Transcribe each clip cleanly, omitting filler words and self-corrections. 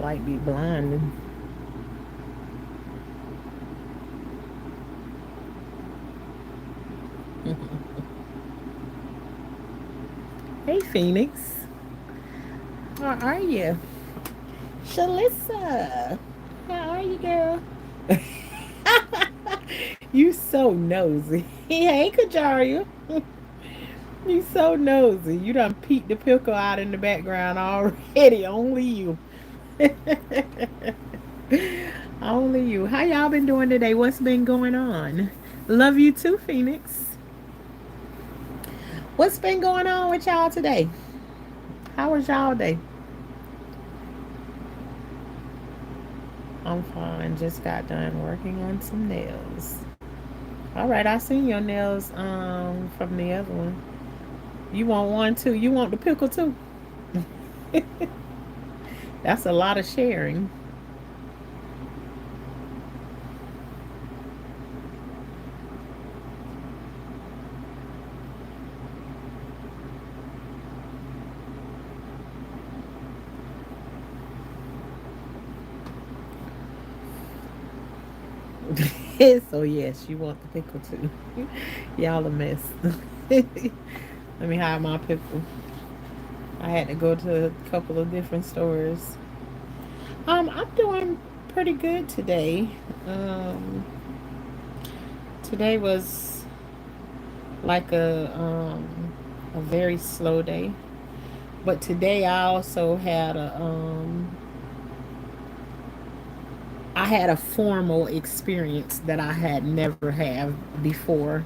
light be blinding. Hey, Phoenix. How are you? Shalissa. How are you, girl? You so nosy. Hey, Kajaria. You so nosy. You done peeked the pickle out in the background already. Only you. Only you. How y'all been doing today? What's been going on? Love you too, Phoenix. What's been going on with y'all today? How was y'all day? I'm fine. Just got done working on some nails. All right, I seen your nails from the other one. You want one too? You want the pickle too? That's a lot of sharing. So yes, you want the pickle too. Y'all a mess. Let me hide my pickle. I had to go to a couple of different stores. I'm doing pretty good today. Um, Today was like a very slow day, but today I had a formal experience that I had never had before.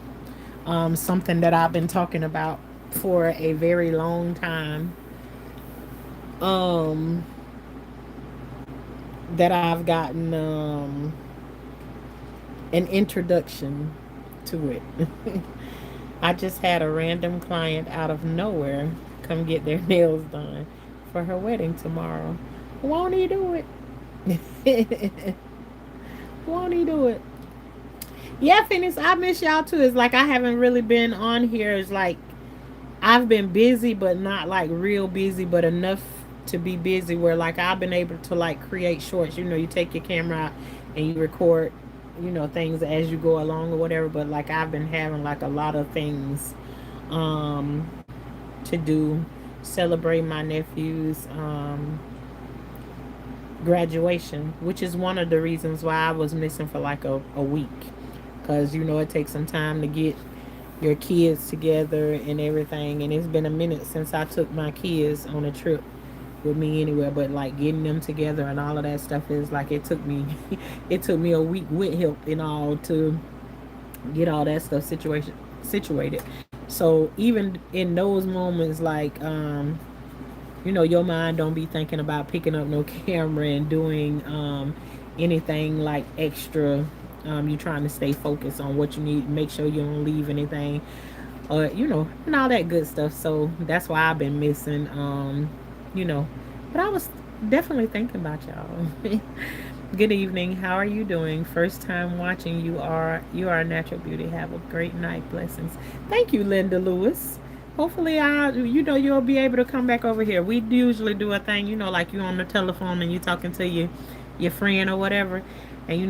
Something that I've been talking about for a very long time. Um, that I've gotten an introduction to it. I just had a random client out of nowhere come get their nails done for her wedding tomorrow. Won't he do it? Won't he do it? Yeah, Phoenix, I miss y'all too. It's like I haven't really been on here. It's like I've been busy, but not like real busy, but enough to be busy where like I've been able to like create shorts. You know, you take your camera out and you record, things as you go along or whatever. But like I've been having like a lot of things um, to do, celebrate my nephew's graduation, which is one of the reasons why I was missing for like a week. Because, it takes some time to get your kids together and everything. And it's been a minute since I took my kids on a trip with me anywhere, but like getting them together and all of that stuff is like it took me it took me a week with help and all to get all that stuff situated. So even in those moments, like your mind don't be thinking about picking up no camera and doing anything like extra. You're trying to stay focused on what you need, make sure you don't leave anything, and all that good stuff. So that's why I've been missing, you know. But I was definitely thinking about y'all. Good evening. How are you doing? First time watching. You are a natural beauty. Have a great night. Blessings. Thank you, Linda Lewis. Hopefully, you'll be able to come back over here. We usually do a thing, like you on the telephone and you talking to your friend or whatever, and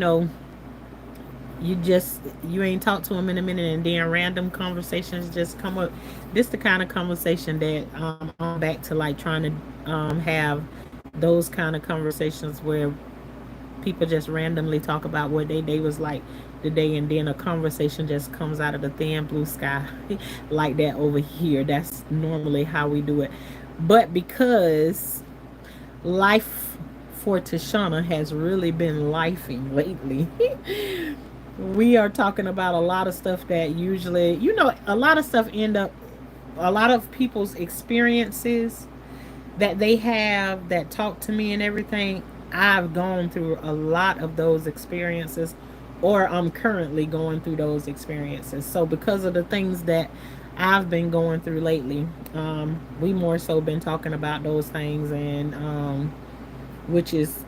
you ain't talked to them in a minute, and then random conversations just come up. This the kind of conversation that I'm back to, like trying to have those kind of conversations where people just randomly talk about what their day was like today, and then a conversation just comes out of the thin blue sky like that over here. That's normally how we do it, but because life for Tashana has really been lifing lately. We are talking about a lot of stuff that usually, a lot of stuff end up, a lot of people's experiences that they have that talk to me and everything. I've gone through a lot of those experiences, or I'm currently going through those experiences. So, because of the things that I've been going through lately, we more so been talking about those things, and which is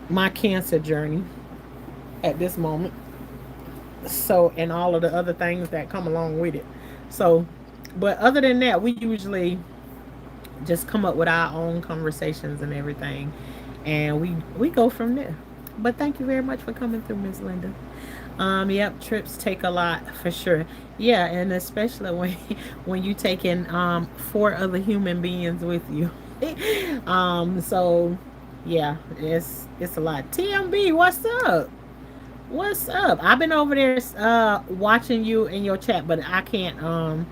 my cancer journey at this moment. So, and all of the other things that come along with it. So, but other than that, we usually just come up with our own conversations and everything. and we go from there. But thank you very much for coming through, Miss Linda. Yep, trips take a lot for sure. Yeah, and especially when when you taking four other human beings with you. So yeah, it's a lot. TMB, what's up? What's up? I've been over there watching you in your chat, but I can't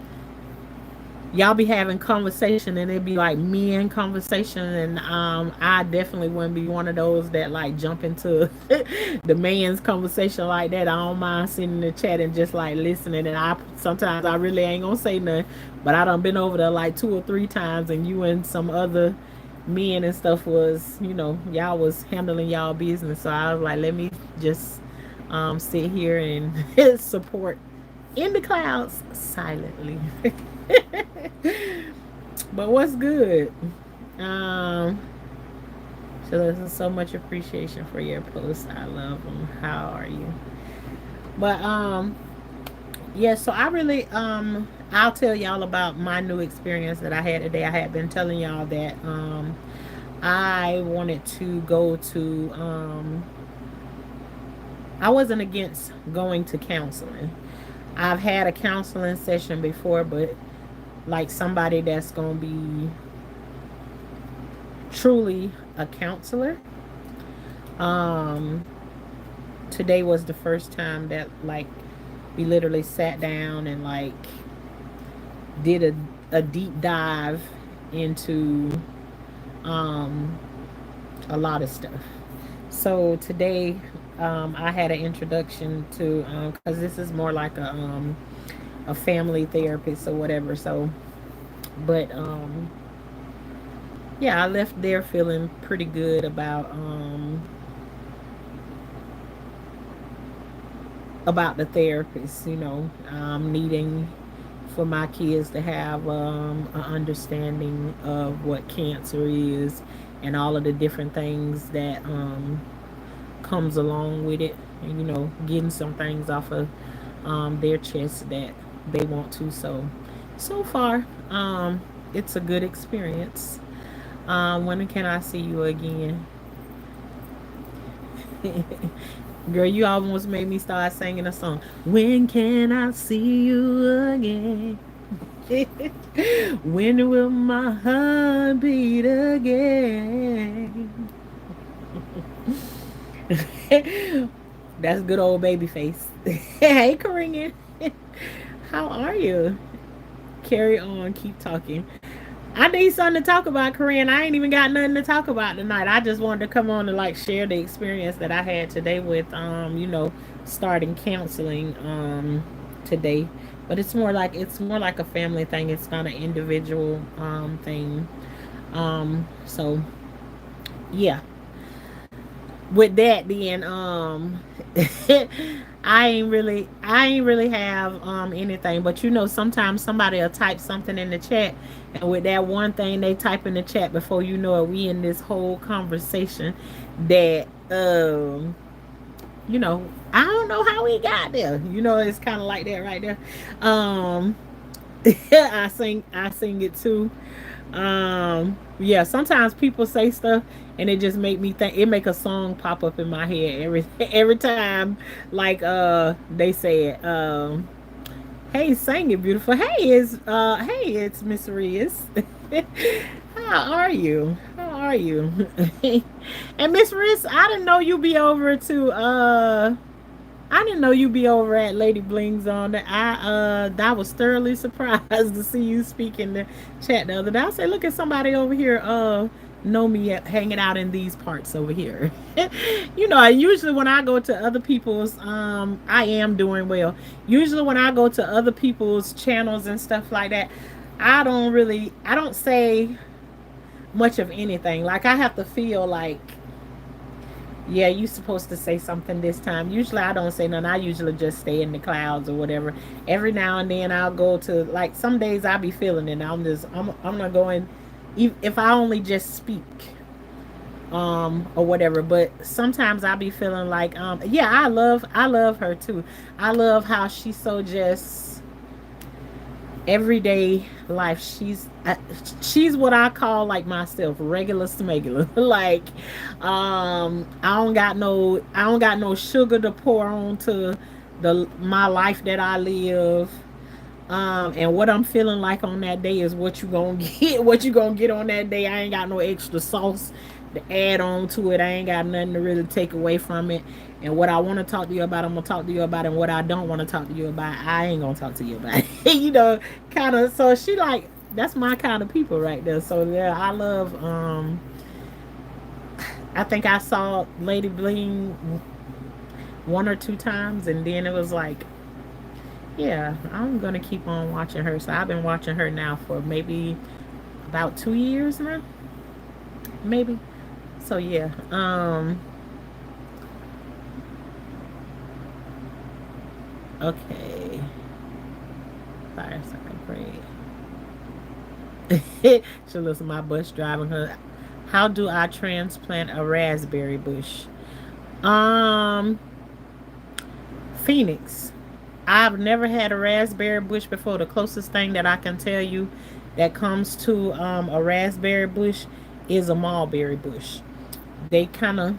y'all be having conversation and it'd be like me in conversation, and I definitely wouldn't be one of those that like jump into the man's conversation like that. I don't mind sitting in the chat and just like listening, and I sometimes I really ain't gonna say nothing, but I done been over there like 2 or 3 times, and you and some other men and stuff was, y'all was handling y'all business, so I was like, let me just sit here and support in the clouds silently. But what's good? Um, so there's so much appreciation for your posts. I love them. How are you? But yeah. So I really I'll tell y'all about my new experience that I had today. I had been telling y'all that I wanted to go to I wasn't against going to counseling. I've had a counseling session before, but like somebody that's going to be truly a counselor. Um, Today was the first time that like we literally sat down and like did a deep dive into um, a lot of stuff. So today I had an introduction to because this is more like a family therapist or whatever. So, but yeah, I left there feeling pretty good about the therapist. Needing for my kids to have an understanding of what cancer is and all of the different things that comes along with it, and getting some things off of their chest that they want to. So far, it's a good experience. When can I see you again? Girl, you almost made me start singing a song. When can I see you again? When will my heart beat again? That's good old baby face. Hey, Korean. How are you? Carry on, keep talking. I need something to talk about, Korean. I ain't even got nothing to talk about tonight. I just wanted to come on and like share the experience that I had today with starting counseling today. But it's more like a family thing. It's not an individual thing. So yeah, with that then I ain't really have anything, but sometimes somebody will type something in the chat, and with that one thing they type in the chat, before you know it, we in this whole conversation that I don't know how we got there. It's kind of like that right there. um I sing it too. Yeah, sometimes people say stuff and it just make me think, it make a song pop up in my head every time, like they say it. Hey, sing it beautiful. Hey, it's Miss Riz. How are you? How are you? And Miss Riz, I didn't know you be over at Lady Bling's on that. I was thoroughly surprised to see you speak in the chat the other day. I said, look at somebody over here know me hanging out in these parts over here. Usually when I go to other people's I am doing well. Usually when I go to other people's channels and stuff like that, I don't say much of anything. Like I have to feel like, yeah, you supposed to say something this time. Usually I don't say nothing. I usually just stay in the clouds or whatever. Every now and then I'll go to, like, some days I'll be feeling it. I'm not going, if I only just speak or whatever. But sometimes I'll be feeling like yeah, I love her too. I love how she's so just everyday life. She's what I call like myself, regular smegular. Like, I don't got no sugar to pour onto the my life that I live. And what I'm feeling like on that day is what you gonna get. What you gonna get on that day. I ain't got no extra sauce to add on to it. I ain't got nothing to really take away from it. And what I want to talk to you about, I'm gonna talk to you about. And what I don't want to talk to you about, I ain't gonna talk to you about. You know, kind of. So she like that's my kind of people right there. So yeah, I love. I think I saw Lady Bling one or two times, and then it was like, yeah, I'm gonna keep on watching her. So I've been watching her now for maybe about 2 years now, maybe. So yeah, okay. Fireside Parade. She listen to my bus driving her. How do I transplant a raspberry bush? Um, Phoenix. I've never had a raspberry bush before. The closest thing that I can tell you that comes to a raspberry bush is a mulberry bush. They kind of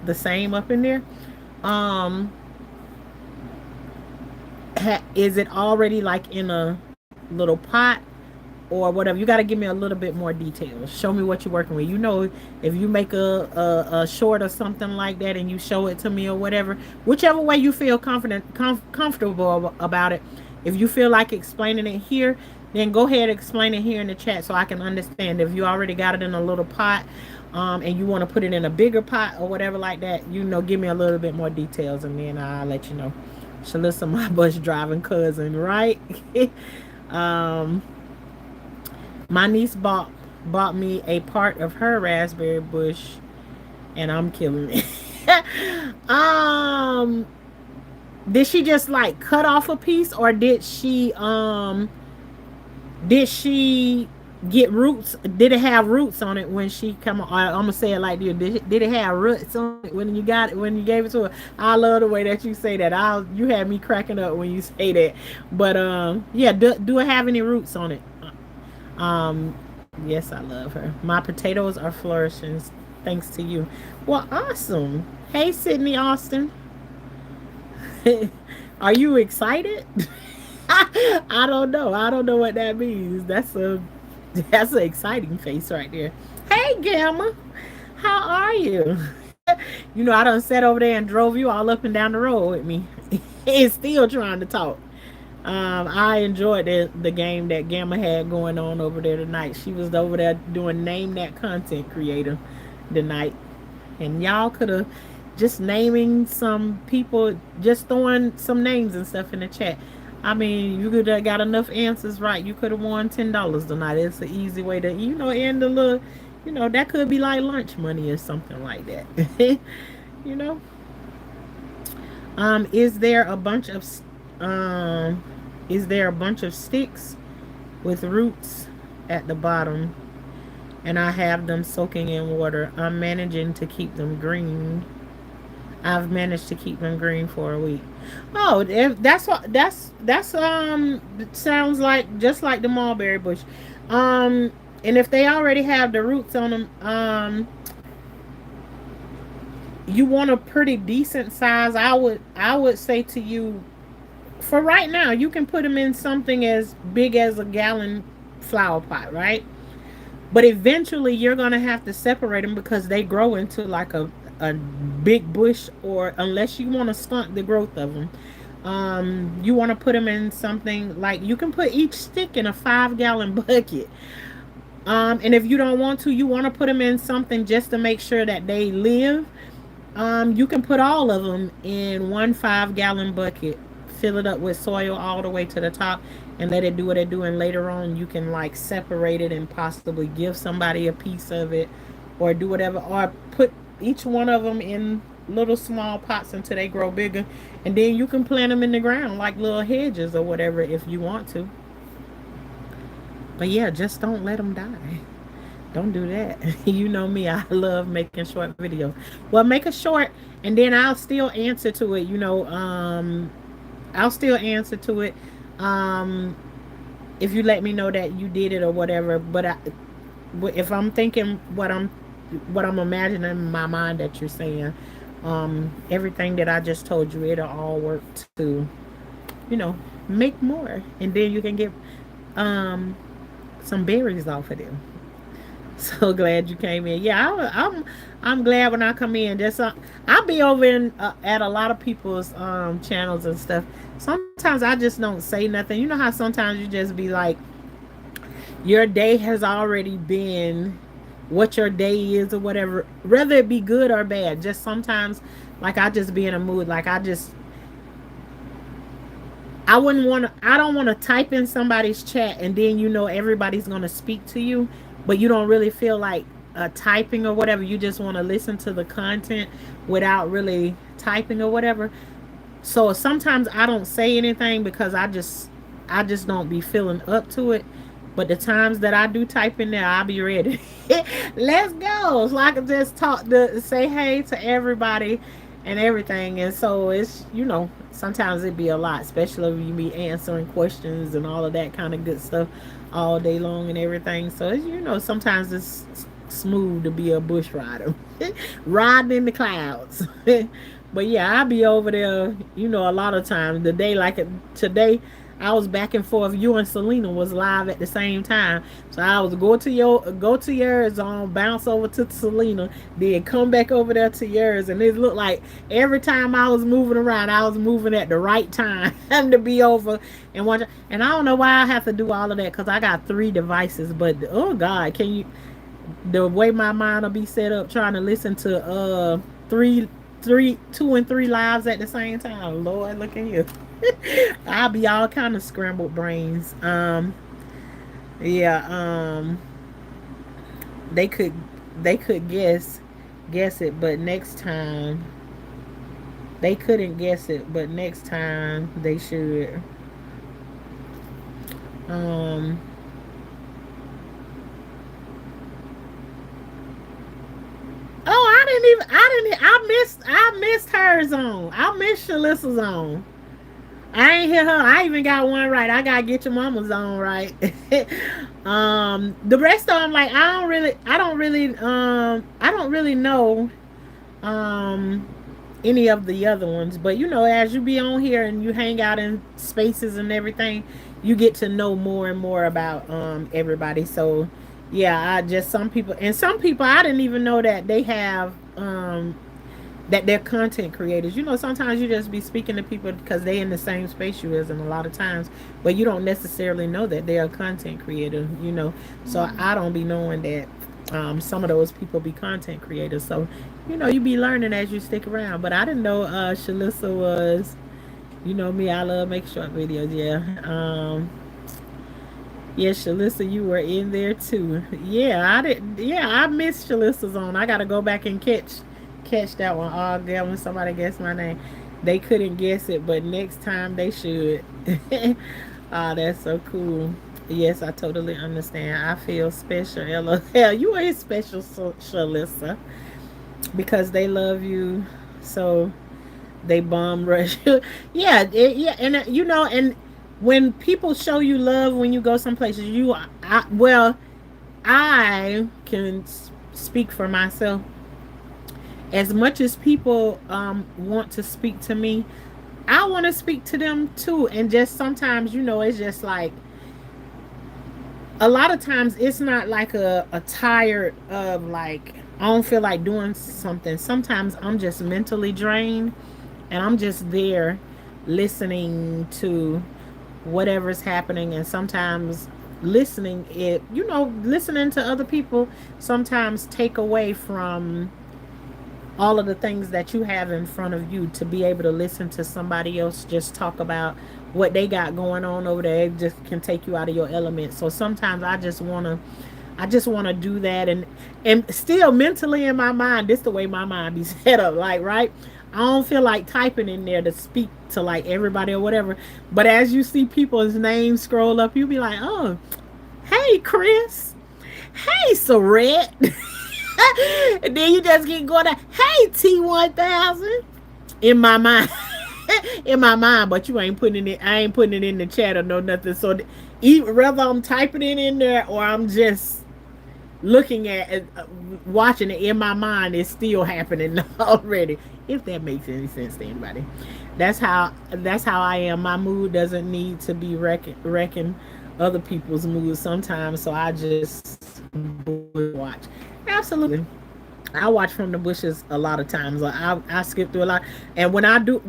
the same up in there. Um, is it already like in a little pot or whatever? You got to give me a little bit more details. Show me what you're working with. You know, if you make a short or something like that and you show it to me or whatever, whichever way you feel comfortable about it. If you feel like explaining it here, then go ahead and explain it here in the chat so I can understand. If you already got it in a little pot, and you want to put it in a bigger pot or whatever like that, you know, give me a little bit more details and then I'll let you know. Shalissa, my bus driving cousin, right? um, my niece bought me a part of her raspberry bush, and I'm killing it. Did she just like cut off a piece, or did she get roots? Did it have roots on it when she come on? I'm gonna say it like this: did it have roots on it when you got it, when you gave it to her? I love the way that you say that. You had me cracking up when you say that. But yeah, do it have any roots on it? Um, yes, I love her. My potatoes are flourishing thanks to you. Well, awesome. Hey, Sydney Austin. Are you excited? I don't know. I don't know what that means. That's an exciting face right there. Hey, Gamma. How are you? You know, I done sat over there and drove you all up and down the road with me. And still trying to talk. I enjoyed the game that Gamma had going on over there tonight. She was over there doing Name That Content Creator tonight. And y'all could have just naming some people, just throwing some names and stuff in the chat. I mean, you could have got enough answers right. You could have won $10 tonight. It's an easy way to, end the little, that could be like lunch money or something like that. you know. Is there a bunch of sticks with roots at the bottom, and I have them soaking in water? I'm managing to keep them green. I've managed to keep them green for a week. Oh, if that's what that's sounds like just like the mulberry bush. And if they already have the roots on them, you want a pretty decent size. I would say to you, for right now, you can put them in something as big as a gallon flower pot, right? But eventually you're gonna have to separate them because they grow into like a big bush, or unless you want to stunt the growth of them, you want to put them in something like, you can put each stick in a 5-gallon bucket. And if you don't want to, you want to put them in something just to make sure that they live. You can put all of them in one 5-gallon bucket, fill it up with soil all the way to the top, and let it do what it do. And later on, you can like separate it and possibly give somebody a piece of it, or do whatever, or put each one of them in little small pots until they grow bigger, and then you can plant them in the ground like little hedges or whatever if you want to. But yeah, just don't let them die. Don't do that. You know me, I love making short videos. Well, make a short, and then I'll still answer to it. I'll still answer to it. if you let me know that you did it or whatever. But if I'm thinking what I'm imagining in my mind that you're saying, everything that I just told you, it'll all work to, you know, make more, and then you can get um some berries off of them. So glad you came in. Yeah, I'm glad when I come in. Just I'll be over in at a lot of people's channels and stuff. Sometimes I just don't say nothing. You know how sometimes you just be like, your day has already been what your day is or whatever, whether it be good or bad. Just sometimes, like, I just be in a mood. Like, I wouldn't want to. I don't want to type in somebody's chat and then everybody's gonna speak to you, but you don't really feel like typing or whatever. You just want to listen to the content without really typing or whatever. So sometimes I don't say anything because I just don't be feeling up to it. But the times that I do type in there, I'll be ready. Let's go. So I can just talk to say hey to everybody and everything. And so it's, sometimes it be a lot, especially if you be answering questions and all of that kind of good stuff all day long and everything. So it's, sometimes it's smooth to be a bush rider, riding in the clouds. But yeah, I'll be over there, a lot of times. The day, like today, I was back and forth. You and Selena was live at the same time, so I was go to yours, on bounce over to Selena, then come back over there to yours, and it looked like every time I was moving around, I was moving at the right time to be over and watch. And I don't know why I have to do all of that because I got 3 devices. But oh God, can you? The way my mind will be set up trying to listen to three, 2 and 3 lives at the same time. Lord, look at you. I'll be all kind of scrambled brains. Yeah. They could guess it, but next time they couldn't guess it, but next time they should. Um. Oh, I missed hers on. I missed Shalissa's on. I ain't hear her. I even got one right. I gotta get your mama's on right. The rest of them, like, I don't really know, um, any of the other ones. But as you be on here and you hang out in spaces and everything, you get to know more and more about everybody. So yeah, I just some people I didn't even know that they have that they're content creators. Sometimes you just be speaking to people because they in the same space you is, and a lot of times, but you don't necessarily know that they're a content creator. So I don't be knowing that some of those people be content creators. So you be learning as you stick around. But I didn't know Shalissa was. Me, I love make short videos. Yeah. Yes, Shalissa, you were in there too. Yeah, I did. Yeah, I missed Shalissa's on. I gotta go back and catch that one. Oh, yeah, when somebody guessed my name, they couldn't guess it, but next time they should. Ah, that's so cool. Yes, I totally understand. I feel special. LOL. You are special, Shalissa, because they love you. So they bomb rush you. Yeah, yeah, and and when people show you love when you go some places, I can speak for myself. As much as people want to speak to me, I want to speak to them too. And just sometimes, it's just like a lot of times it's not like a tired of like I don't feel like doing something. Sometimes I'm just mentally drained and I'm just there listening to whatever's happening. And sometimes listening to other people sometimes take away from all of the things that you have in front of you. To be able to listen to somebody else just talk about what they got going on over there, it just can take you out of your element. So sometimes I just want to do that, and still mentally in my mind, this the way my mind be set up, like, right, I don't feel like typing in there to speak to like everybody or whatever. But as you see people's names scroll up, you be like, oh, hey Chris, hey Saret. And then you just get going, hey T1000 in my mind. in my mind, but you ain't putting it. I ain't putting it in the chat or no nothing. So even whether I'm typing it in there or I'm just looking at it, watching it in my mind, it's still happening already. If that makes any sense to anybody, that's how I am. My mood doesn't need to be wrecking other people's moods sometimes. So I just watch. Absolutely. I watch from the bushes a lot of times. Like I skip through a lot, and when I do,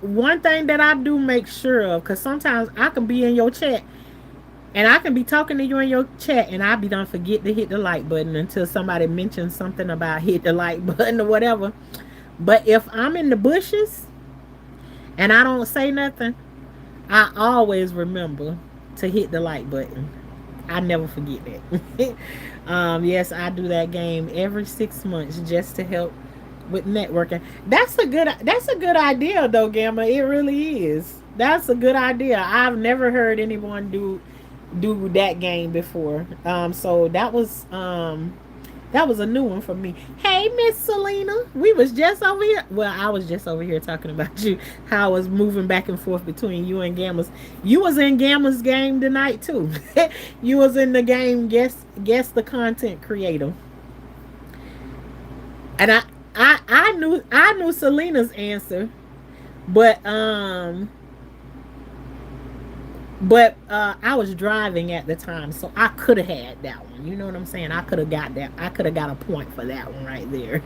one thing that I do make sure of, because sometimes I can be in your chat and I can be talking to you in your chat, and I be done forget to hit the like button until somebody mentions something about hit the like button or whatever. But if I'm in the bushes and I don't say nothing, I always remember to hit the like button. I never forget that. Yes, I do that game every 6 months just to help with networking. That's a good idea though, Gamma. It really is. That's a good idea. I've never heard anyone do that game before. So that was a new one for me. Hey, Miss Selena. We was just over here. Well, I was just over here talking about you. How I was moving back and forth between you and Gamma's. You was in Gamma's game tonight too. You was in the game guess the content creator. And I knew Selena's answer, but I was driving at the time, so I could have had that one. You know what I'm saying? I could have got that. I could have got a point for that one right there.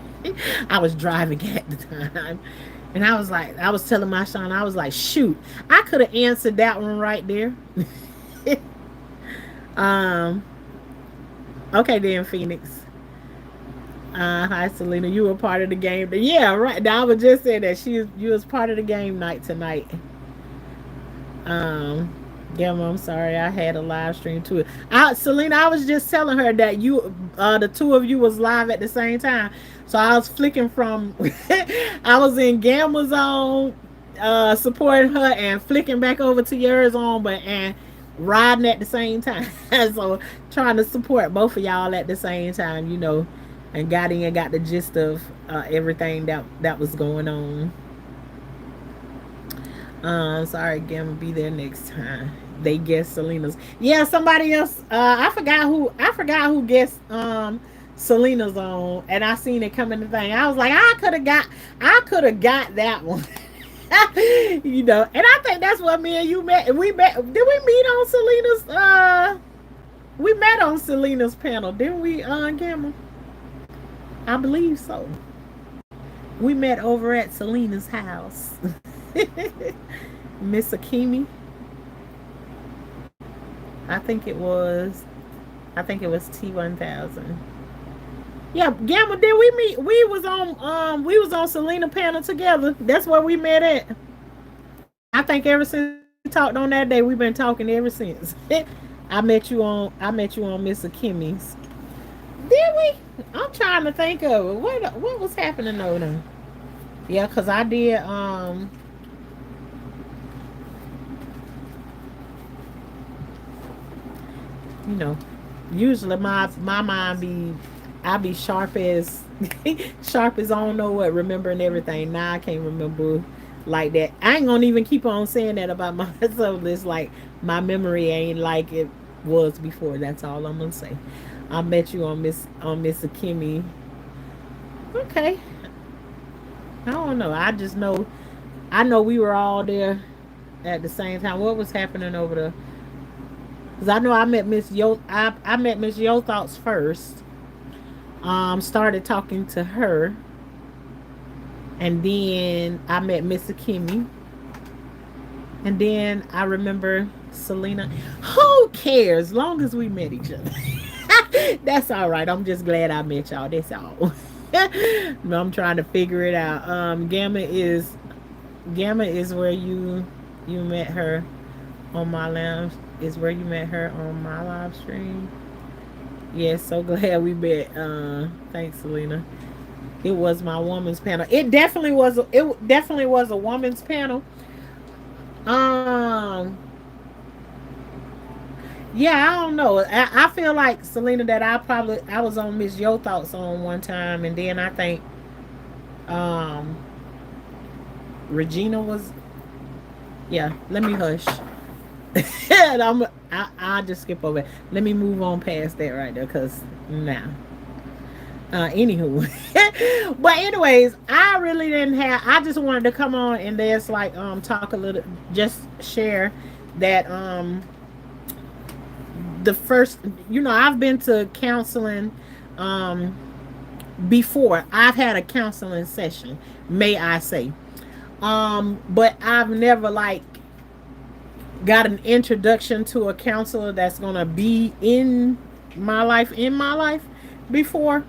I was driving at the time, and I was telling my son, I was like, shoot, I could have answered that one right there. um. Okay, then, Phoenix. Hi, Selena. You were part of the game. Yeah, right. Now, I was just saying that you was part of the game night tonight. Um. Gamma, I'm sorry, I had a live stream too. Selena, I was just telling her that the two of you was live at the same time. So I was flicking from, I was in Gamma's on, supporting her and flicking back over to yours on, and riding at the same time. So trying to support both of y'all at the same time, and got the gist of everything that was going on. Sorry, Gamma, be there next time. They guessed Selena's. Yeah, somebody else. I forgot who guessed Selena's on, and I seen it come in the thing. I was like, I could have got that one. And I think that's what me and you met. Did we meet on Selena's? We met on Selena's panel, didn't we, Gamma? I believe so. We met over at Selena's house. Miss Akimi. I think it was T1000. Yeah, Gamma, did we meet? We was on Selena panel together. That's where we met at. I think ever since we talked on that day, we've been talking ever since. I met you on Miss Akimi's. Did we? I'm trying to think of it. What was happening though now? Yeah, cause I did usually my mind I be sharp as sharp as I don't know what, remembering everything. Now I can't remember like that. I ain't gonna even keep on saying that about myself. It's like my memory ain't like it was before. That's all I'm gonna say. I met you on Miss Akimi. Okay. I don't know. I know we were all there at the same time. What was happening over there? Because I know I met Miss I met Miss Yo Thoughts first. Started talking to her. And then I met Miss Akimi. And then I remember Selena. Who cares? As long as we met each other. That's all right. I'm just glad I met y'all. That's all. I'm trying to figure it out. Gamma is where you met her on my lounge. Is where you met her on my live stream. Yes, so glad we met. Thanks, Selena. It was my woman's panel. It definitely was a woman's panel. Yeah, I don't know. I feel like, Selena, that I was on Miss Yo Thoughts on one time, and then I think Regina was Yeah, let me hush. And I'll just skip over it. Let me move on past that right there, because now. Anywho. But anyways, I really didn't have, I just wanted to come on and just like talk a little, just share that the first, I've been to counseling um before. I've had a counseling session, may I say. But I've never like got an introduction to a counselor that's gonna be in my life before.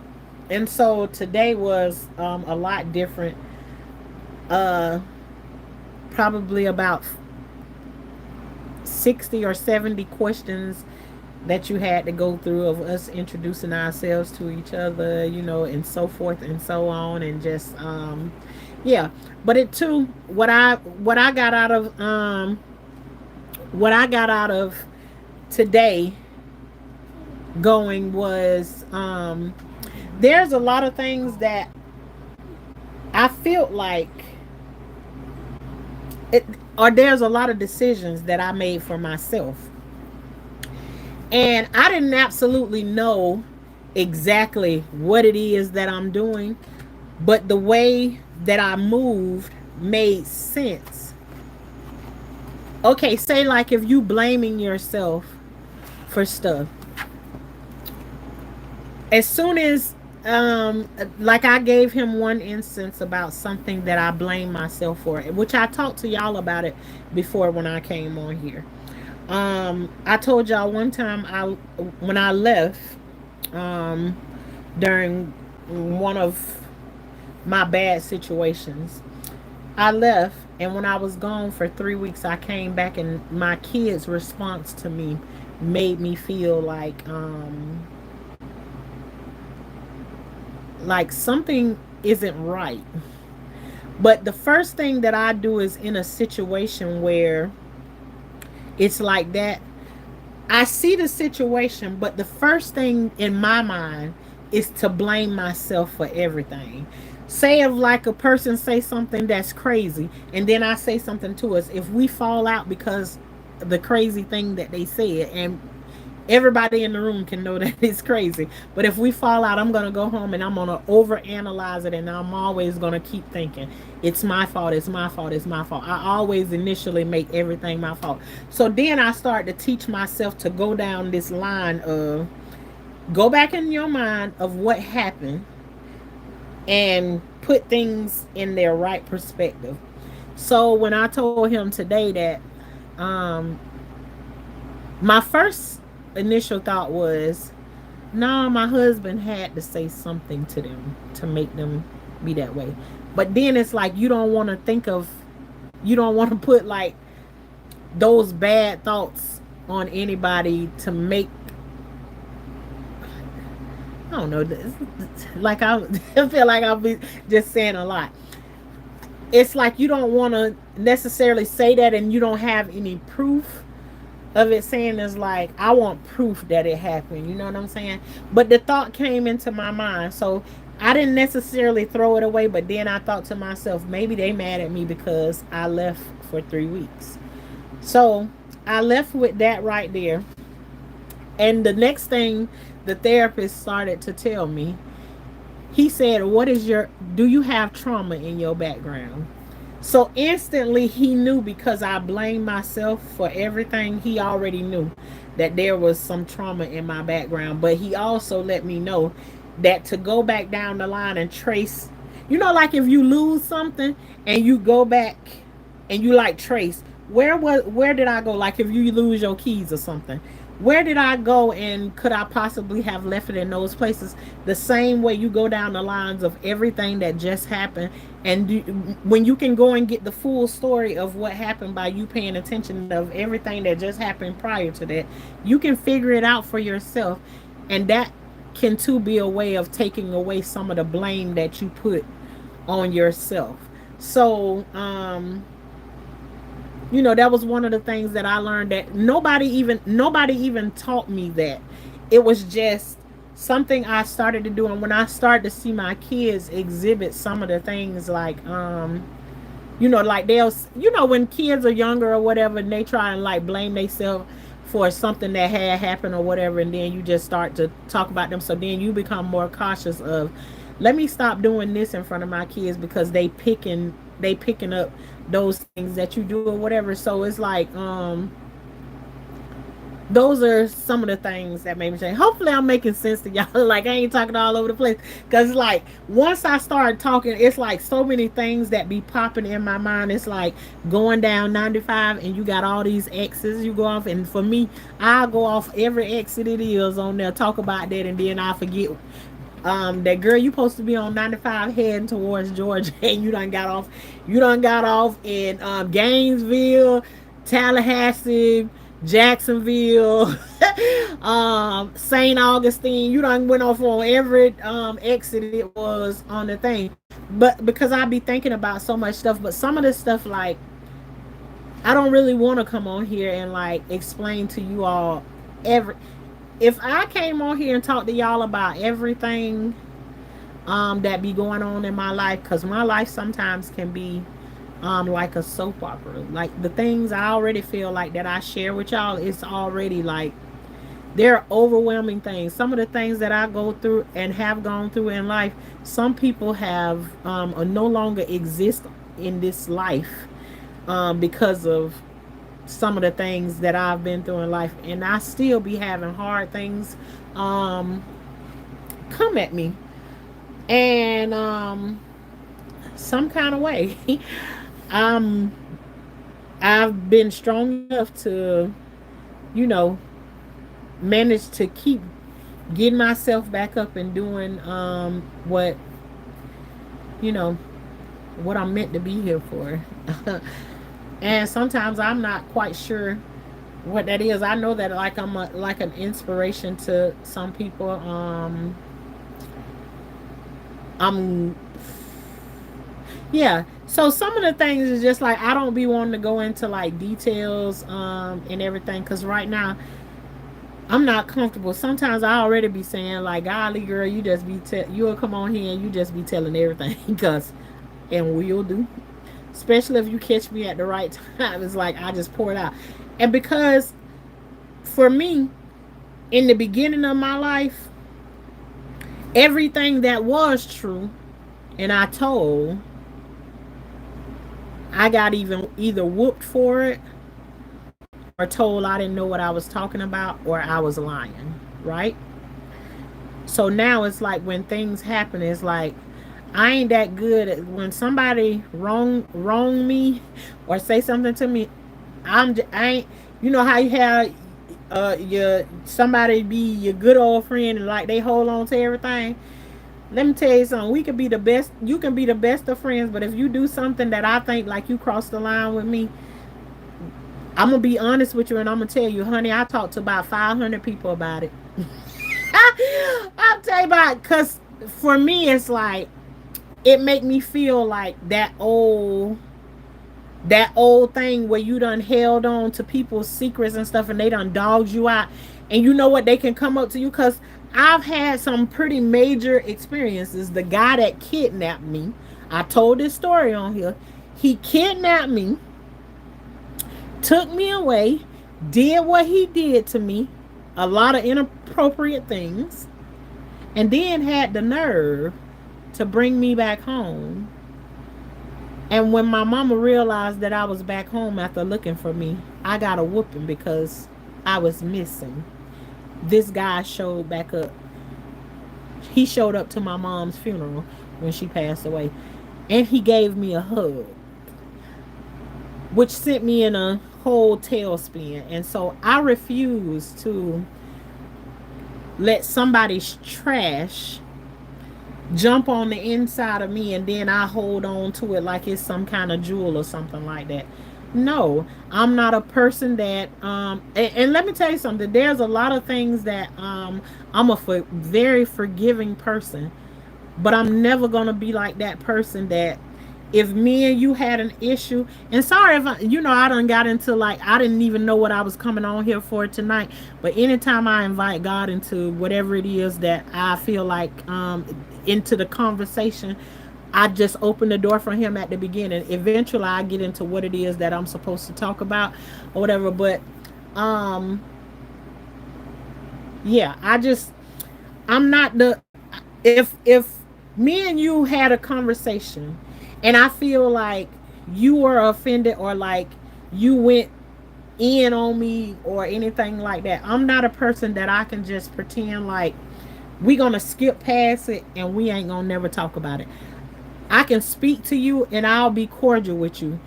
And so today was a lot different. uh Probably about 60 or 70 questions that you had to go through, of us introducing ourselves to each other, and so forth and so on, and just yeah. But it too, what I got out of today going was, there's a lot of things that I felt like it, or there's a lot of decisions that I made for myself, and I didn't absolutely know exactly what it is that I'm doing, but the way that I moved made sense. Okay, say like if you blaming yourself for stuff, as soon as like I gave him one instance about something that I blame myself for, which I talked to y'all about it before when I came on here. I told y'all one time, when I left, um during one of my bad situations, I left, and when I was gone for 3 weeks, I came back, and my kids' response to me made me feel like something isn't right. But the first thing that I do is, in a situation where it's like that, I see the situation, but the first thing in my mind is to blame myself for everything. Say if like a person say something that's crazy, and then I say something to us, if we fall out because the crazy thing that they said, and everybody in the room can know that it's crazy. But if we fall out, I'm gonna go home and I'm gonna overanalyze it, and I'm always gonna keep thinking it's my fault, it's my fault, it's my fault. I always initially make everything my fault. So then I start to teach myself to go down this line of, go back in your mind of what happened and put things in their right perspective. So when I told him today that, um my first initial thought was, no, my husband had to say something to them to make them be that way. But then it's like, you don't want to put like those bad thoughts on anybody to make, I don't know, like I feel like I'll be just saying a lot. It's like you don't want to necessarily say that, and you don't have any proof of it, saying is like, I want proof that it happened. You know what I'm saying? But the thought came into my mind. So I didn't necessarily throw it away, but then I thought to myself, maybe they mad at me because I left for 3 weeks. So I left with that right there. And the next thing the therapist started to tell me, he said, do you have trauma in your background? So instantly he knew, because I blamed myself for everything. He already knew that there was some trauma in my background. But he also let me know that to go back down the line and trace, like if you lose something and you go back and you like trace, where did I go? Like if you lose your keys or something, where did I go, and could I possibly have left it in those places? The same way you go down the lines of everything that just happened, and when you can go and get the full story of what happened by you paying attention of everything that just happened prior to that, you can figure it out for yourself, and that can too be a way of taking away some of the blame that you put on yourself. So that was one of the things that I learned, that nobody even taught me that. It was just something I started to do. And when I started to see my kids exhibit some of the things, like You know, like you know, when kids are younger or whatever, and they try and like blame themselves for something that had happened or whatever, and then you just start to talk about them. So then you become more cautious of, let me stop doing this in front of my kids because they picking up those things that you do or whatever. So it's like, those are some of the things that made me change. Hopefully, I'm making sense to y'all. Like, I ain't talking all over the place. Because, like, once I start talking, it's like so many things that be popping in my mind. It's like going down 95 and you got all these exits you go off. And for me, I'll go off every exit it is on there, talk about that, and then I forget. That girl, you supposed to be on 95 heading towards Georgia, and you done got off in Gainesville, Tallahassee, Jacksonville, St. Augustine. You done went off on every exit it was on the thing. But because I be thinking about so much stuff, but some of this stuff, like, I don't really want to come on here and like explain to you all every. If I came on here and talked to y'all about everything that be going on in my life, because my life sometimes can be like a soap opera. Like, the things I already feel like that I share with y'all, it's already like, they're overwhelming things. Some of the things that I go through and have gone through in life, some people have or no longer exist in this life because of some of the things that I've been through in life, and I still be having hard things come at me, and some kind of way. um I've been strong enough to, you know, manage to keep getting myself back up and doing what, you know, what I'm meant to be here for. And sometimes I'm not quite sure what that is. I know that, like, like an inspiration to some people. I'm Yeah. So some of the things is just like, I don't be wanting to go into like details and everything, because right now I'm not comfortable. Sometimes I already be saying like, golly girl, you just be you'll come on here and you just be telling everything. Because, and we'll do, especially if you catch me at the right time. It's like I just pour it out. And because for me, in the beginning of my life, everything that was true and I told, I got even either whooped for it or told I didn't know what I was talking about or I was lying, right? So now it's like when things happen, it's like I ain't that good at when somebody wrong me or say something to me. I ain't, you know how you have your somebody be your good old friend and like they hold on to everything. Let me tell you something. We could be the best. You can be the best of friends, but if you do something that I think like you crossed the line with me, I'm gonna be honest with you and I'm gonna tell you, honey, I talked to about 500 people about it. I'll tell you about it, cause for me it's like it make me feel like that old thing where you done held on to people's secrets and stuff and they done dogged you out, and you know what, they can come up to you. Because I've had some pretty major experiences. The guy that kidnapped me, I told this story on here, he kidnapped me, took me away, did what he did to me, a lot of inappropriate things, and then had the nerve to bring me back home. And when my mama realized that I was back home after looking for me, I got a whooping because I was missing. This guy showed back up. He showed up to my mom's funeral when she passed away. And he gave me a hug, which sent me in a whole tailspin. And so I refuse to let somebody's trash jump on the inside of me and then I hold on to it like it's some kind of jewel or something like that. No, I'm not a person that and let me tell you something. There's a lot of things that I'm a very forgiving person, but I'm never gonna be like that person that if me and you had an issue, and sorry if I done got into, like, I didn't even know what I was coming on here for tonight, but anytime I invite God into whatever it is that I feel like into the conversation, I just open the door for him at the beginning. Eventually I get into what it is that I'm supposed to talk about or whatever. But um yeah, I'm not the, if me and you had a conversation and I feel like you were offended or like you went in on me or anything like that, I'm not a person that I can just pretend like we gonna skip past it and we ain't gonna never talk about it. I can speak to you and I'll be cordial with you.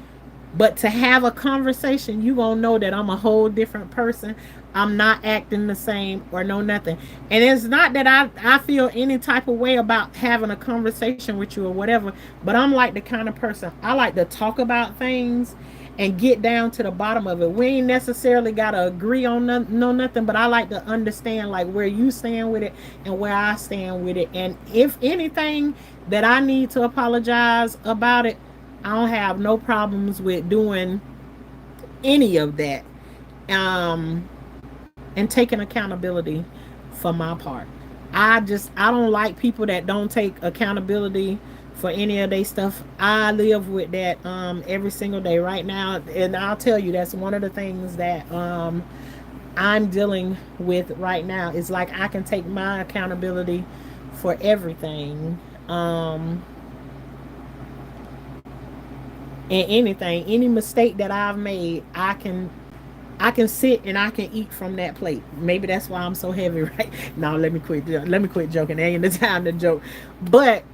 But to have a conversation, you gonna know that I'm a whole different person. I'm not acting the same or no nothing. And it's not that I feel any type of way about having a conversation with you or whatever, but I'm like the kind of person, I like to talk about things and get down to the bottom of it. We ain't necessarily gotta agree on no nothing, but I like to understand like where you stand with it and where I stand with it. And if anything that I need to apologize about it, I don't have no problems with doing any of that. Um, and taking accountability for my part. I don't like people that don't take accountability for any of their stuff. I live with that every single day right now, and I'll tell you that's one of the things that I'm dealing with right now. Is like I can take my accountability for everything. And anything, any mistake that I've made, I can sit and I can eat from that plate. Maybe that's why I'm so heavy, right? No, let me quit. Let me quit joking. There ain't the time to joke. But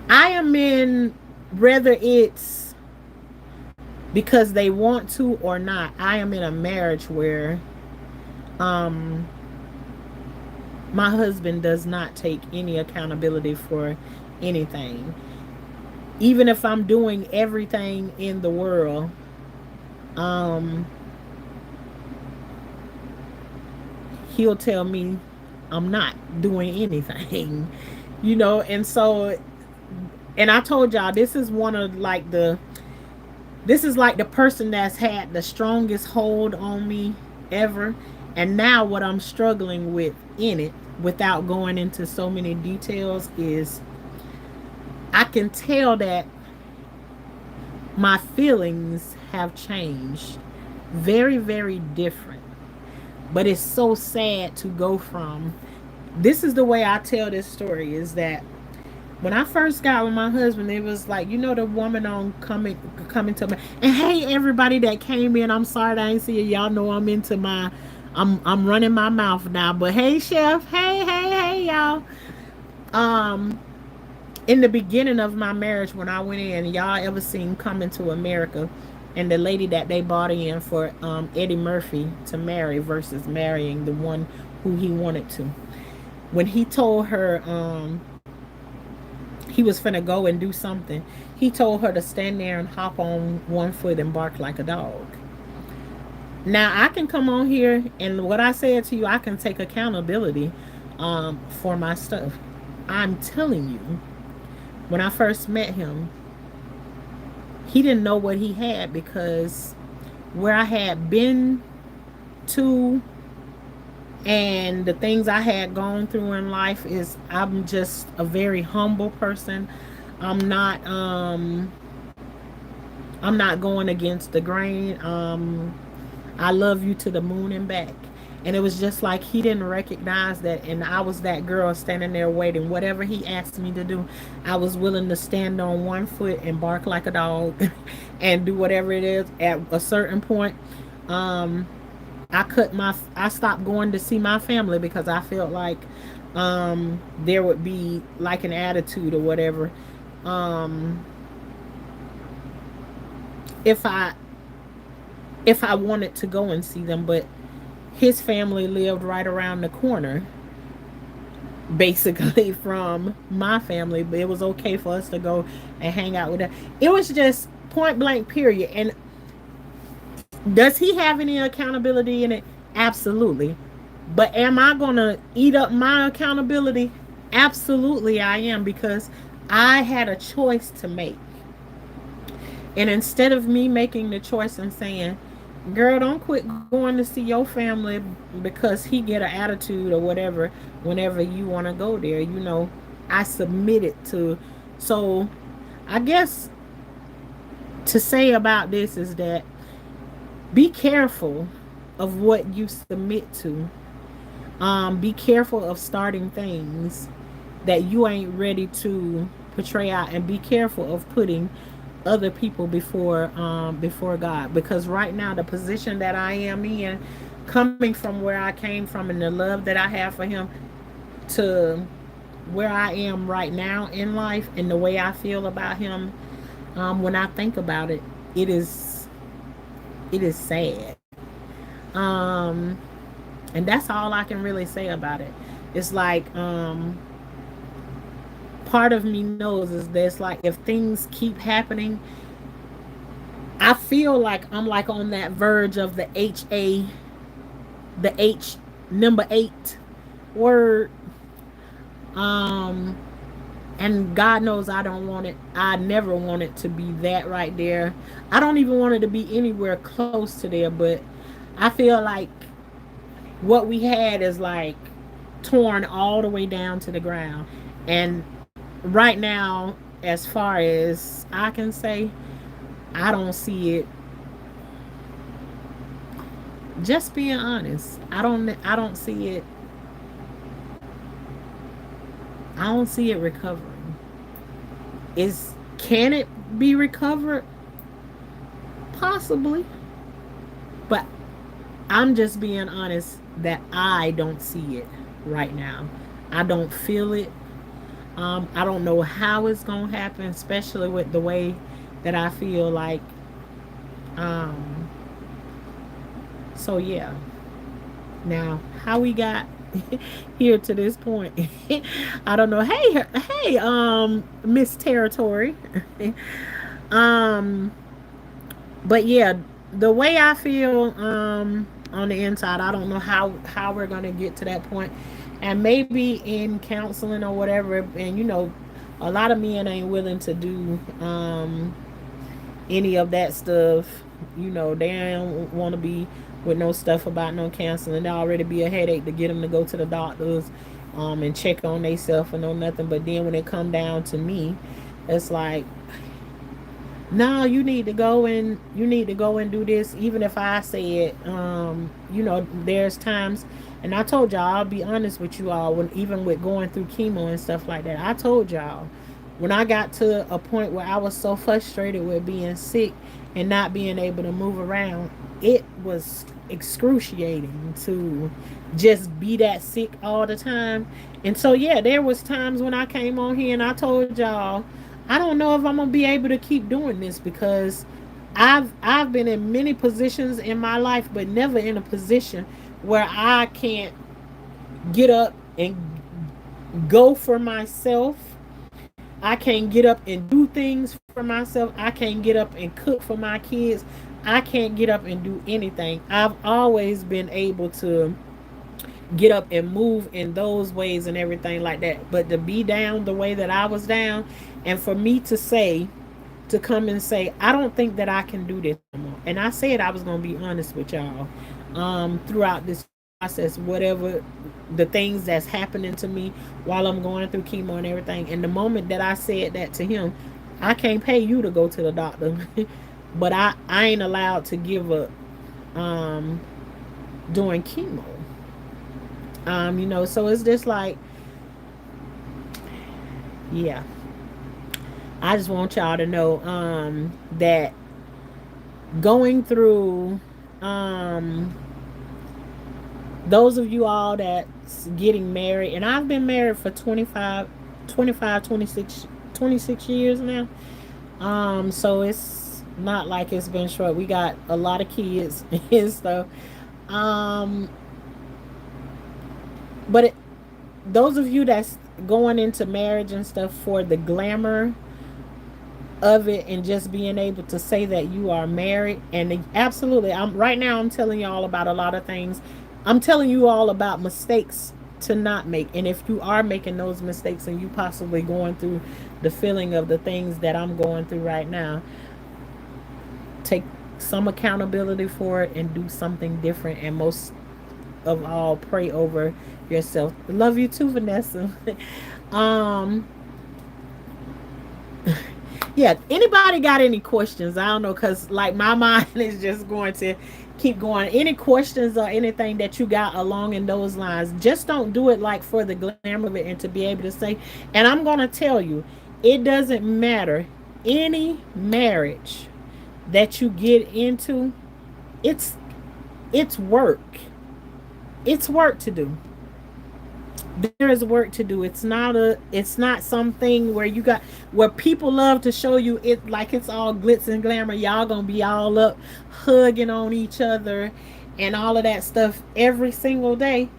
I am in, whether it's because they want to or not, I am in a marriage where um my husband does not take any accountability for anything. Even if I'm doing everything in the world, um he'll tell me I'm not doing anything, and so, and I told y'all this is one of like this is like the person that's had the strongest hold on me ever. And now what I'm struggling with in it, without going into so many details, is I can tell that my feelings have changed, very very different. But it's so sad to go from, this is the way I tell this story, is that when I first got with my husband, it was like, the woman on coming to me. And hey, everybody that came in, I'm sorry that I ain't see you. Y'all know I'm into my, I'm running my mouth now. But hey, chef, hey, y'all. Um, in the beginning of my marriage, when I went in, y'all ever seen Coming to America? And the lady that they bought in for Eddie Murphy to marry versus marrying the one who he wanted to. When he told her he was finna go and do something, he told her to stand there and hop on one foot and bark like a dog. Now I can come on here and what I said to you, I can take accountability for my stuff. I'm telling you, when I first met him, he didn't know what he had, because where I had been to and the things I had gone through in life, is I'm just a very humble person. I'm not I'm not going against the grain. I love you to the moon and back. And it was just like he didn't recognize that, and I was that girl standing there waiting. Whatever he asked me to do, I was willing to stand on one foot and bark like a dog and do whatever it is. At a certain point, I stopped going to see my family because I felt like there would be like an attitude or whatever. Um, if I wanted to go and see them, but his family lived right around the corner, basically, from my family. But it was okay for us to go and hang out with them. It was just point blank, period. And does he have any accountability in it? Absolutely. But am I going to eat up my accountability? Absolutely, I am, because I had a choice to make. And instead of me making the choice and saying, girl, don't quit going to see your family because he get an attitude or whatever whenever you want to go there, I submitted to So I guess to say about this is that be careful of what you submit to. Be careful of starting things that you ain't ready to portray out, and be careful of putting other people before God. Because right now, the position that I am in, coming from where I came from and the love that I have for Him, to where I am right now in life and the way I feel about Him, when I think about it, it is it is sad. Um, and that's all I can really say about it. It's like, part of me knows is that's like, if things keep happening, I feel like I'm like on that verge of the H number 8 word. Um, and God knows I don't want it. I never want it to be that right there. I don't even want it to be anywhere close to there. But I feel like what we had is like torn all the way down to the ground. And right now, as far as I can say, I don't see it. Just being honest, I don't see it. I don't see it recovering. Is Can it be recovered? Possibly. But I'm just being honest that I don't see it right now. I don't feel it. I don't know how it's gonna happen, especially with the way that I feel like. Um, so yeah. Now, how we got here to this point, I don't know. Hey, Miss Territory. um, but yeah, the way I feel on the inside, I don't know how we're gonna get to that point, and maybe in counseling or whatever. And a lot of men ain't willing to do any of that stuff. They don't want to be with no stuff about no counseling. There already be a headache to get them to go to the doctors, and check on themselves and no nothing. But then when it come down to me, it's like, no, you need to go and do this. Even if I say it, there's times, and I told y'all, I'll be honest with you all, when even with going through chemo and stuff like that, I told y'all, when I got to a point where I was so frustrated with being sick and not being able to move around, it was excruciating to just be that sick all the time. And so yeah, there was times when I came on here and I told y'all, I don't know if I'm gonna be able to keep doing this, because I've been in many positions in my life, but never in a position where I can't get up and go for myself. I can't get up and do things for myself. I can't get up and cook for my kids. I can't get up and do anything. I've always been able to get up and move in those ways and everything like that. But to be down the way that I was down, and for me to come and say, I don't think that I can do this no more. And I said I was going to be honest with y'all, throughout this process, whatever the things that's happening to me while I'm going through chemo and everything. And the moment that I said that to him, I can't pay you to go to the doctor, but I ain't allowed to give up um, doing chemo. So it's just like, yeah. I just want y'all to know that going through, um, those of you all that's getting married, and I've been married for 26 years now. So it's not like it's been short. We got a lot of kids and stuff. Um, but those of you that's going into marriage and stuff for the glamour of it, and just being able to say that you are married, and absolutely, I'm right now, I'm telling you all about a lot of things. I'm telling you all about mistakes to not make. And if you are making those mistakes and you possibly going through the feeling of the things that I'm going through right now, take some accountability for it and do something different. And most of all, pray over yourself. Love you too, Vanessa. um Yeah, anybody got any questions? I don't know, because like my mind is just going to keep going. Any questions or anything that you got along in those lines, just don't do it like for the glamour of it and to be able to say. And I'm going to tell you, it doesn't matter. Any marriage that you get into, it's it's work. It's work to do. There is work to do. It's not something where you got, where people love to show you it like it's all glitz and glamour. Y'all gonna be all up hugging on each other and all of that stuff every single day.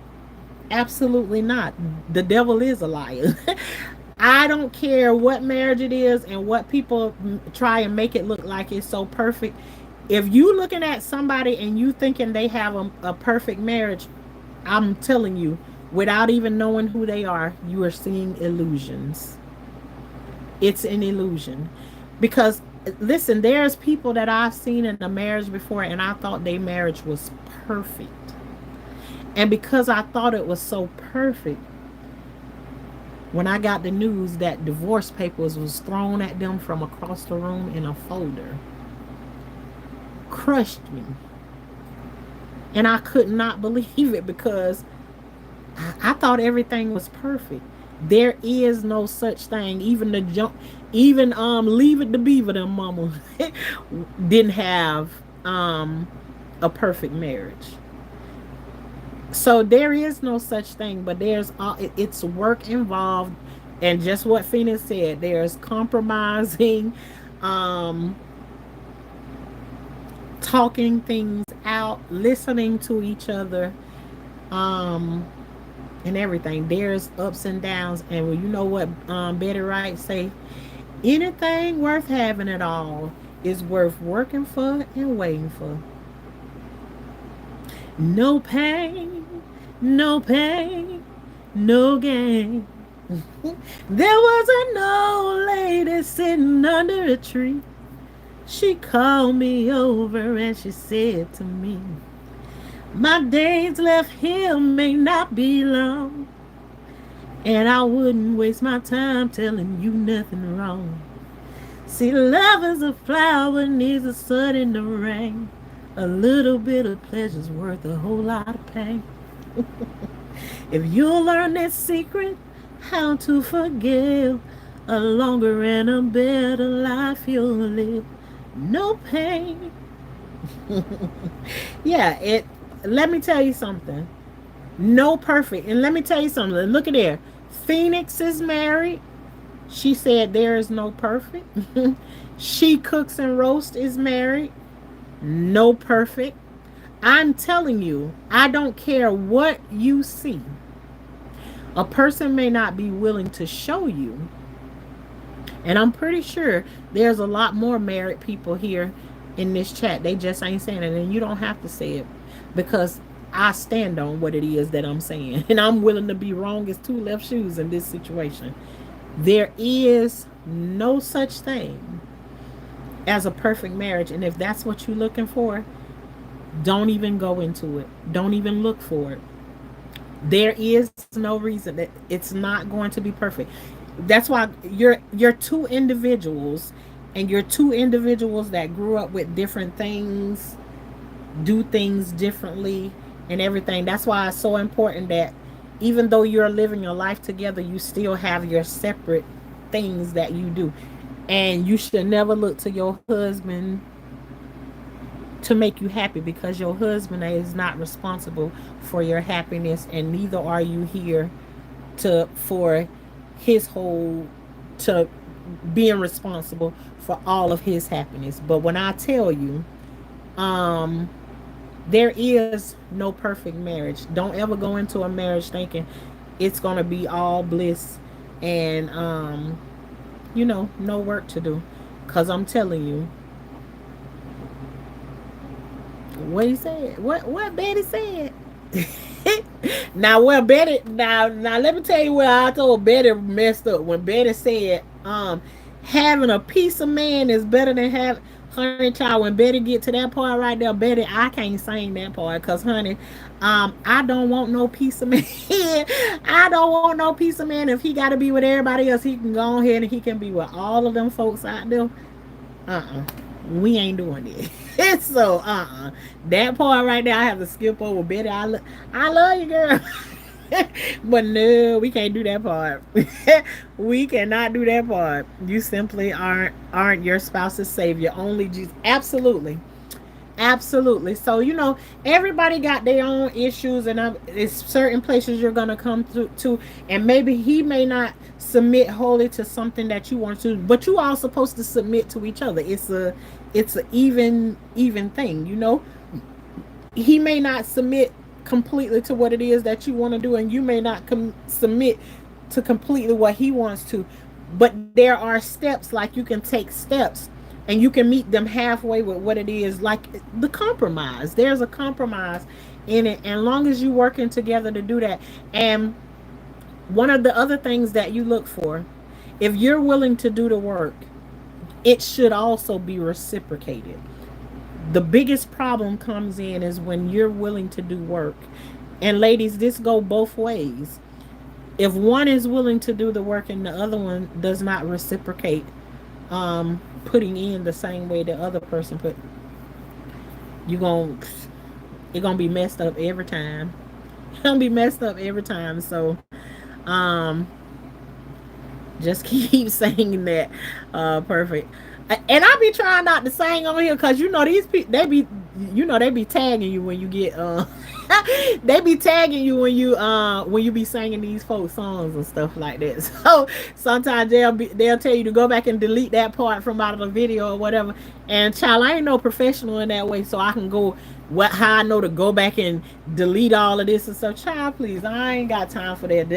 Absolutely not. The devil is a liar. I don't care what marriage it is and what people try and make it look like it's so perfect. If you looking at somebody and you thinking they have a perfect marriage, I'm telling you, without even knowing who they are, you are seeing illusions. It's an illusion. Because, listen, there's people that I've seen in a marriage before and I thought their marriage was perfect. And because I thought it was so perfect, when I got the news that divorce papers was thrown at them from across the room in a folder, crushed me. And I could not believe it, because I thought everything was perfect. There is no such thing. Even the jump, even Leave It to Beaver, them mama didn't have a perfect marriage. So there is no such thing, but it's work involved, and just what Phoenix said, there's compromising, um, talking things out, listening to each other, um, and everything. There's ups and downs, and you know what Betty Wright say? Anything worth having at all is worth working for and waiting for. No pain, no pain, no gain. There was an old lady sitting under a tree. She called me over and she said to me, my days left here may not be long, and I wouldn't waste my time telling you nothing wrong. See, love is a flower, needs the sun and the rain. A little bit of pleasure's worth a whole lot of pain. If you'll learn that secret, how to forgive, a longer and a better life you'll live. No pain. Yeah, let me tell you something. No perfect. And let me tell you something. Look at there. Phoenix is married. She said there is no perfect. She Cooks and Roast is married. No perfect. I'm telling you, I don't care what you see. A person may not be willing to show you. And I'm pretty sure there's a lot more married people here in this chat. They just ain't saying it. And you don't have to say it, because I stand on what it is that I'm saying. And I'm willing to be wrong as two left shoes in this situation. There is no such thing as a perfect marriage. And if that's what you're looking for, don't even go into it. Don't even look for it. There is no reason that it's not going to be perfect. That's why you're two individuals, and you're two individuals that grew up with different things, do things differently and everything. That's why it's so important that even though you're living your life together, you still have your separate things that you do. And you should never look to your husband to make you happy, because your husband is not responsible for your happiness, and neither are you here for his whole, to being responsible for all of his happiness. But when I tell you, there is no perfect marriage. Don't ever go into a marriage thinking it's gonna be all bliss and no work to do. Cause I'm telling you, what he said, what Betty said. Now let me tell you where I told Betty messed up. When Betty said having a piece of man is better than having, Honey, child, when Betty get to that part right there, Betty, I can't sing that part because, honey, I don't want no piece of man. I don't want no piece of man. If he got to be with everybody else, he can go ahead and he can be with all of them folks out there. We ain't doing it. So, that part right there, I have to skip over. Betty, I love you, girl. But no, we can't do that part. We cannot do that part. You simply aren't your spouse's savior. Only Jesus. Absolutely. Absolutely. So, everybody got their own issues, and it's certain places you're gonna come to, and maybe he may not submit wholly to something that you want to, but you all supposed to submit to each other. It's a even thing. He may not submit completely to what it is that you want to do, and you may not submit to completely what he wants to, but there are steps. Like, you can take steps and you can meet them halfway with what it is, like the compromise. There's a compromise in it, and long as you working together to do that. And one of the other things that you look for, if you're willing to do the work, it should also be reciprocated. The biggest problem comes in is when you're willing to do work. And ladies, this go both ways. If one is willing to do the work and the other one does not reciprocate, putting in the same way the other person put, it's gonna be messed up every time. It's gonna be messed up every time. So just keep saying that. Perfect. And I be trying not to sing on here because these people, they be tagging you when you get they be tagging you when you be singing these folk songs and stuff like that. So sometimes they'll tell you to go back and delete that part from out of the video or whatever. And child, I ain't no professional in that way, so I can go how I know to go back and delete all of this and stuff. Child, please, I ain't got time for that.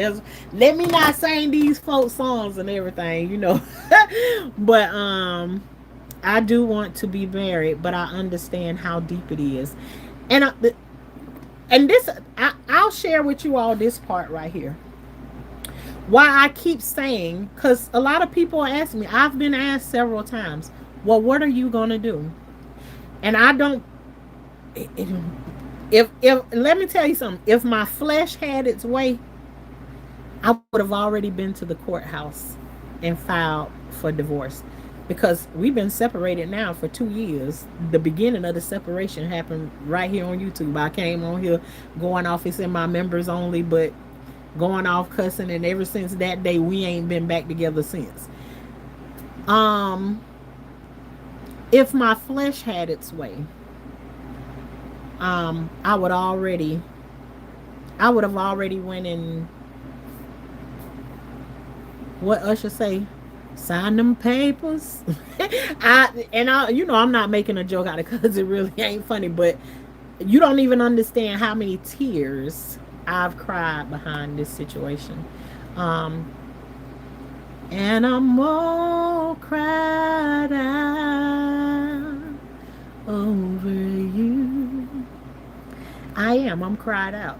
Let me not sing these folk songs and everything, But I do want to be married, but I understand how deep it is. And I'll share with you all this part right here. Why I keep saying, because a lot of people ask me, I've been asked several times, well, what are you going to do? And I don't, if let me tell you something, if my flesh had its way, I would have already been to the courthouse and filed for divorce, because we've been separated now for 2 years. The beginning of the separation happened right here on YouTube. I came on here going off, it's in my members only, but going off cussing, and ever since that day we ain't been back together since. If my flesh had its way, I would have already went and, what Usher say, sign them papers. I'm not making a joke out of it because it really ain't funny, but you don't even understand how many tears I've cried behind this situation. And I'm all cried out over you. I'm cried out.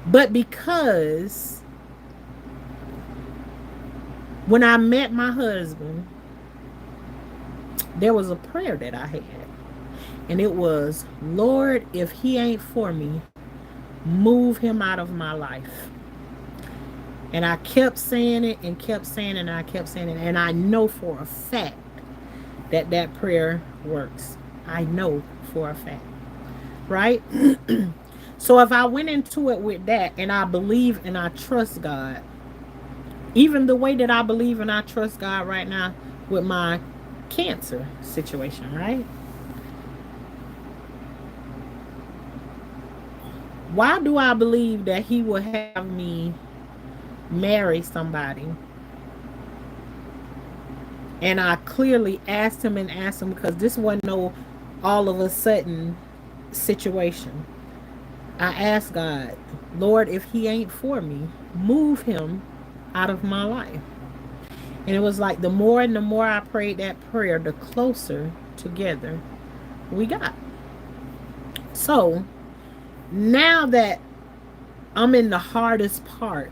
But because when I met my husband, there was a prayer that I had. And it was, Lord, if he ain't for me, move him out of my life. And I kept saying it and kept saying it and I kept saying it. And I know for a fact that prayer works. I know for a fact. Right? So if I went into it with that, and I believe and I trust God, even the way that I believe and I trust God right now with my cancer situation, right? Why do I believe that he will have me marry somebody? And I clearly asked him because this wasn't no all of a sudden situation. I asked God, Lord, if he ain't for me, move him out of my life. And it was like the more and the more I prayed that prayer, the closer together we got. So now that I'm in the hardest part,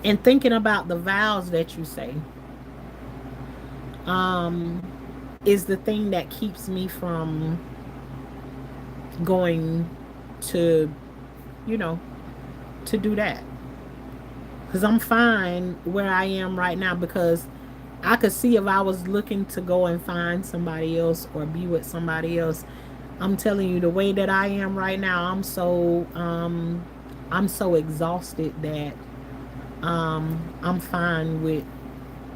and thinking about the vows that you say, is the thing that keeps me from going to, you know, to do that. Because I'm fine where I am right now, because I could see if I was looking to go and find somebody else or be with somebody else. I'm telling you, the way that I am right now, I'm so exhausted that I'm fine with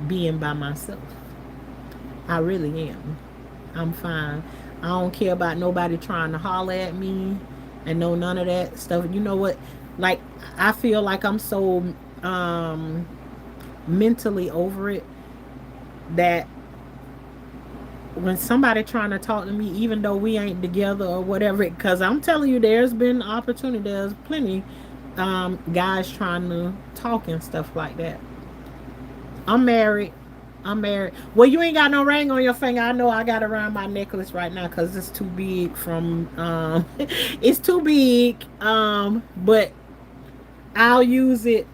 being by myself. I really am. I'm fine. I don't care about nobody trying to holler at me and no none of that stuff. You know what? Like, I feel like I'm so um mentally over it that when somebody trying to talk to me, even though we ain't together or whatever, because I'm telling you, there's been opportunity, there's plenty guys trying to talk and stuff like that. I'm married. I'm married. Well, you ain't got no ring on your finger. I know I got around my necklace right now because it's too big from it's too big. But I'll use it.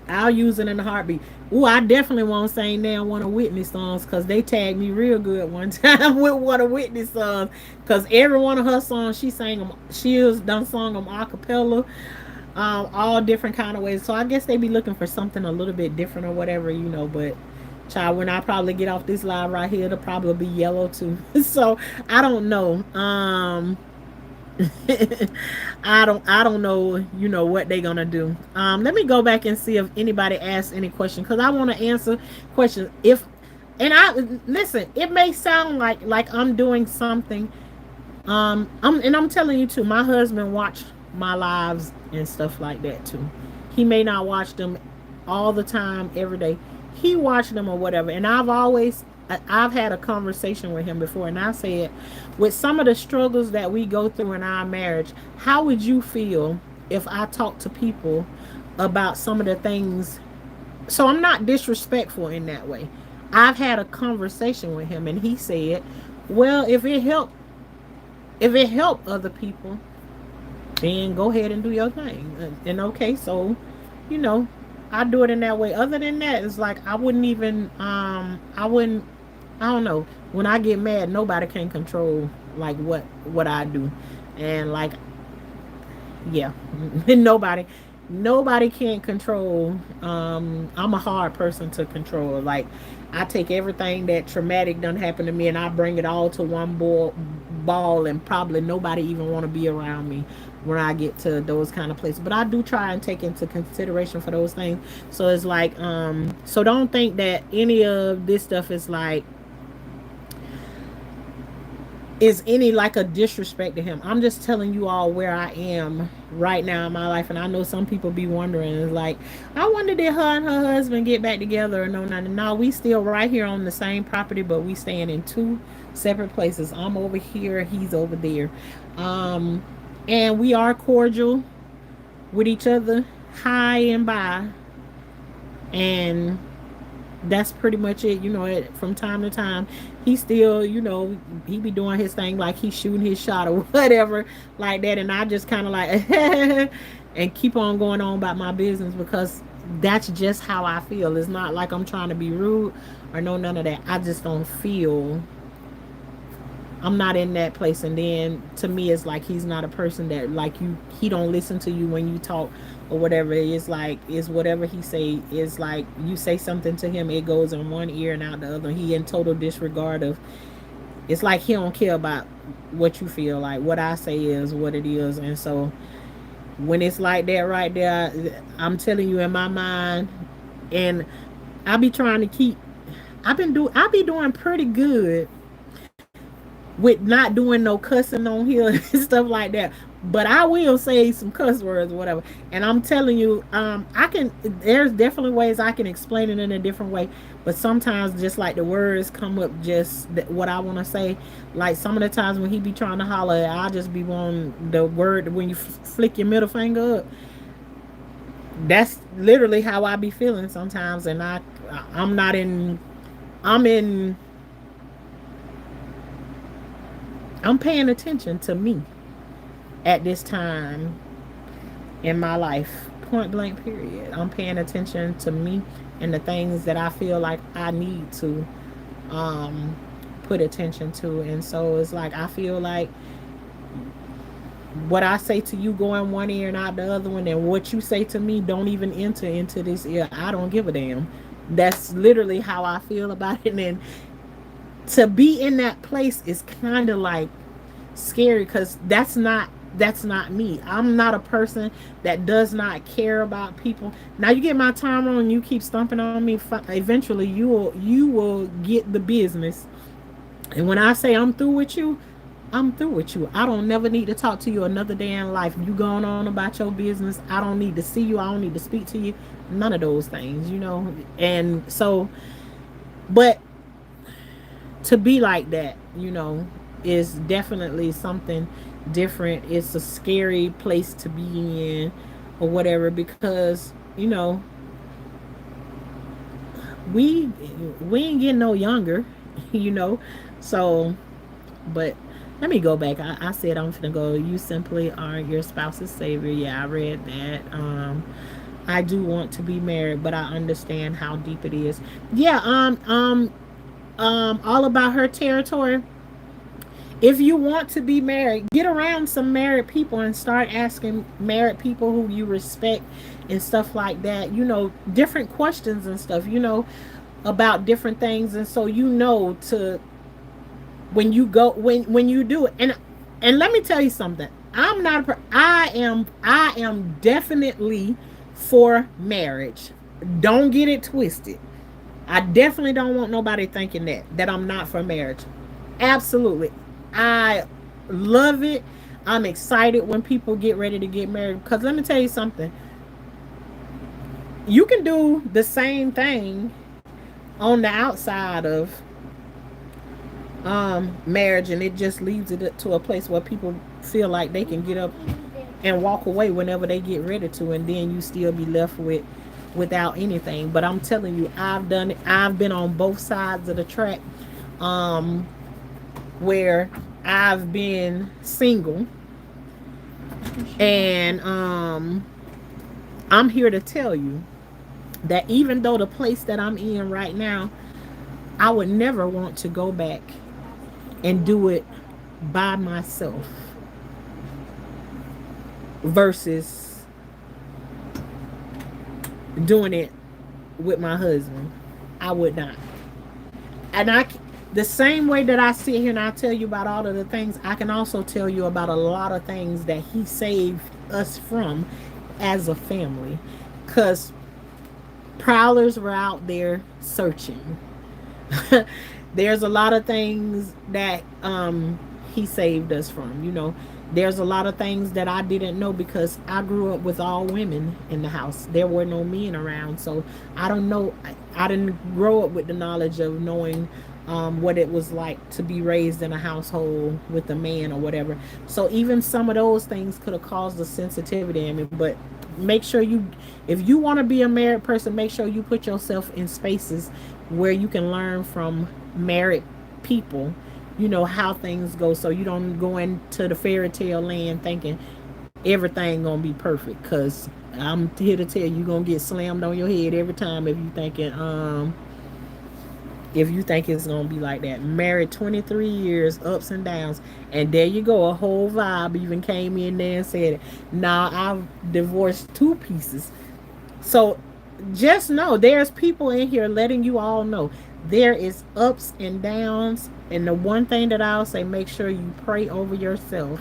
I'll use it in a heartbeat. Ooh, I definitely won't sing now one of Whitney's songs because they tagged me real good one time with one of Whitney's songs. Because every one of her songs, she sang them. She has done song them a cappella, all different kind of ways. So I guess they be looking for something a little bit different or whatever, you know. But child, when I probably get off this live right here, it'll probably be yellow too. So I don't know. I don't know, you know, what they gonna do. Let me go back and see if anybody asks any question, because I want to answer questions. If and I listen, it may sound like I'm doing something. I'm telling you too, my husband watched my lives and stuff like that too. He may not watch them all the time every day. He watched them or whatever. And I've had a conversation with him before, and I said, with some of the struggles that we go through in our marriage, how would you feel if I talked to people about some of the things? So I'm not disrespectful in that way. I've had a conversation with him, and he said, well, if it helped other people, then go ahead and do your thing. And okay, so, you know, I do it in that way. Other than that, it's like I wouldn't even I wouldn't, I don't know. When I get mad, nobody can control like what I do. And like, yeah. Nobody can control. I'm a hard person to control. Like, I take everything that traumatic done happened to me and I bring it all to one ball, and probably nobody even want to be around me when I get to those kind of places. But I do try and take into consideration for those things. So it's like, so don't think that any of this stuff is any like a disrespect to him. I'm just telling you all where I am right now in my life. And I know some people be wondering, it's like, I wonder, did her and her husband get back together or no? No, we still right here on the same property, but we staying in two separate places. I'm over here, he's over there. And we are cordial with each other, high and by. And that's pretty much it. You know, from time to time, he still, you know, he be doing his thing, like he's shooting his shot or whatever like that. And I just kind of like and keep on going on about my business, because that's just how I feel. It's not like I'm trying to be rude or no, none of that. I just don't feel, I'm not in that place. And then to me, it's like he's not a person that, like, he don't listen to you when you talk or whatever. It's like, it's whatever he say. It's like you say something to him, it goes in one ear and out the other. He in total disregard of, it's like he don't care about what you feel. Like, what I say is what it is. And so when it's like that right there, I'm telling you, in my mind, and I be trying to keep, I be doing pretty good with not doing no cussing on here and stuff like that. But I will say some cuss words or whatever. And I'm telling you, I can, there's definitely ways I can explain it in a different way. But sometimes just like the words come up just what I want to say. Like some of the times when he be trying to holler, I just be wanting the word, when you flick your middle finger up. That's literally how I be feeling sometimes. And I'm not in, I'm in, I'm paying attention to me at this time. in my life. Point blank, period. I'm paying attention to me and the things that I feel like I need to um, put attention to. And so it's like I feel like what I say to you go in one ear and out the other one, and what you say to me don't even enter into this ear. I don't give a damn. That's literally how I feel about it. And to be in that place is kind of like scary, because that's not me. I'm not a person that does not care about people. Now you get my time on, you keep stumping on me, eventually you will get the business. And when I say I'm through with you, I'm through with you. I don't never need to talk to you another day in life. You going on about your business. I don't need to see you. I don't need to speak to you. None of those things. And so, but to be like that, is definitely something different. It's a scary place to be in or whatever, because, we we ain't getting no younger, you know. So, but let me go back. I said I'm gonna go. You simply are your spouse's savior. Yeah, I read that. I do want to be married, but I understand how deep it is. Yeah. All about her territory. If you want to be married, get around some married people and start asking married people who you respect and stuff like that. Different questions and stuff. About different things, and so to when you go when you do it. And let me tell you something. I am definitely for marriage. Don't get it twisted. I definitely don't want nobody thinking that I'm not for marriage. Absolutely. I love it. I'm excited when people get ready to get married, because let me tell you something. You can do the same thing on the outside of marriage, and it just leads it to a place where people feel like they can get up and walk away whenever they get ready to, and then you still be left without anything. But I'm telling you, I've done it. I've been on both sides of the track, um where I've been single, and I'm here to tell you that even though the place that I'm in right now, I would never want to go back and do it by myself versus doing it with my husband. I would not. And the same way that I sit here and I tell you about all of the things, I can also tell you about a lot of things that he saved us from as a family. Because prowlers were out there searching. There's a lot of things that he saved us from. There's a lot of things that I didn't know, because I grew up with all women in the house. There were no men around, so I don't know. I didn't grow up with the knowledge of knowing what it was like to be raised in a household with a man or whatever. So even some of those things could have caused a sensitivity in me. But make sure if you want to be a married person, make sure you put yourself in spaces where you can learn from married people, how things go, so you don't go into the fairy tale land thinking everything gonna be perfect. Because I'm here to tell you, you're gonna get slammed on your head every time if you think it's gonna be like that. Married 23 years, ups and downs, and there you go, a whole vibe even came in there and said it. Now I've divorced 2 pieces. So just know there's people in here letting you all know there is ups and downs. And the one thing that I'll say, make sure you pray over yourself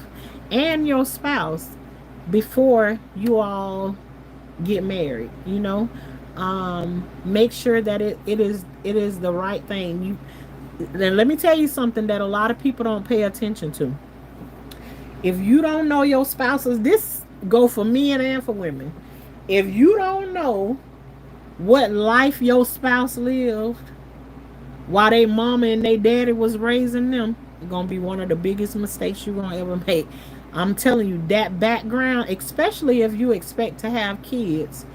and your spouse before you all get married. Make sure that it is the right thing. Then let me tell you something that a lot of people don't pay attention to. If you don't know your spouses, this go for men and for women. If you don't know what life your spouse lived while they mama and they daddy was raising them, it's gonna be one of the biggest mistakes you're gonna ever make. I'm telling you, that background, especially if you expect to have kids,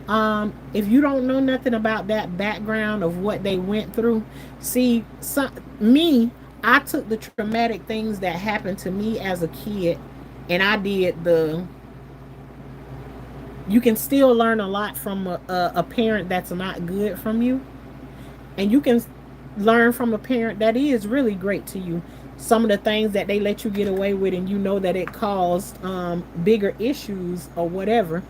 if you don't know nothing about that background of what they went through. See, I took the traumatic things that happened to me as a kid, and I did You can still learn a lot from a parent that's not good from you, and you can learn from a parent that is really great to you. Some of the things that they let you get away with, and you know that it caused bigger issues or whatever,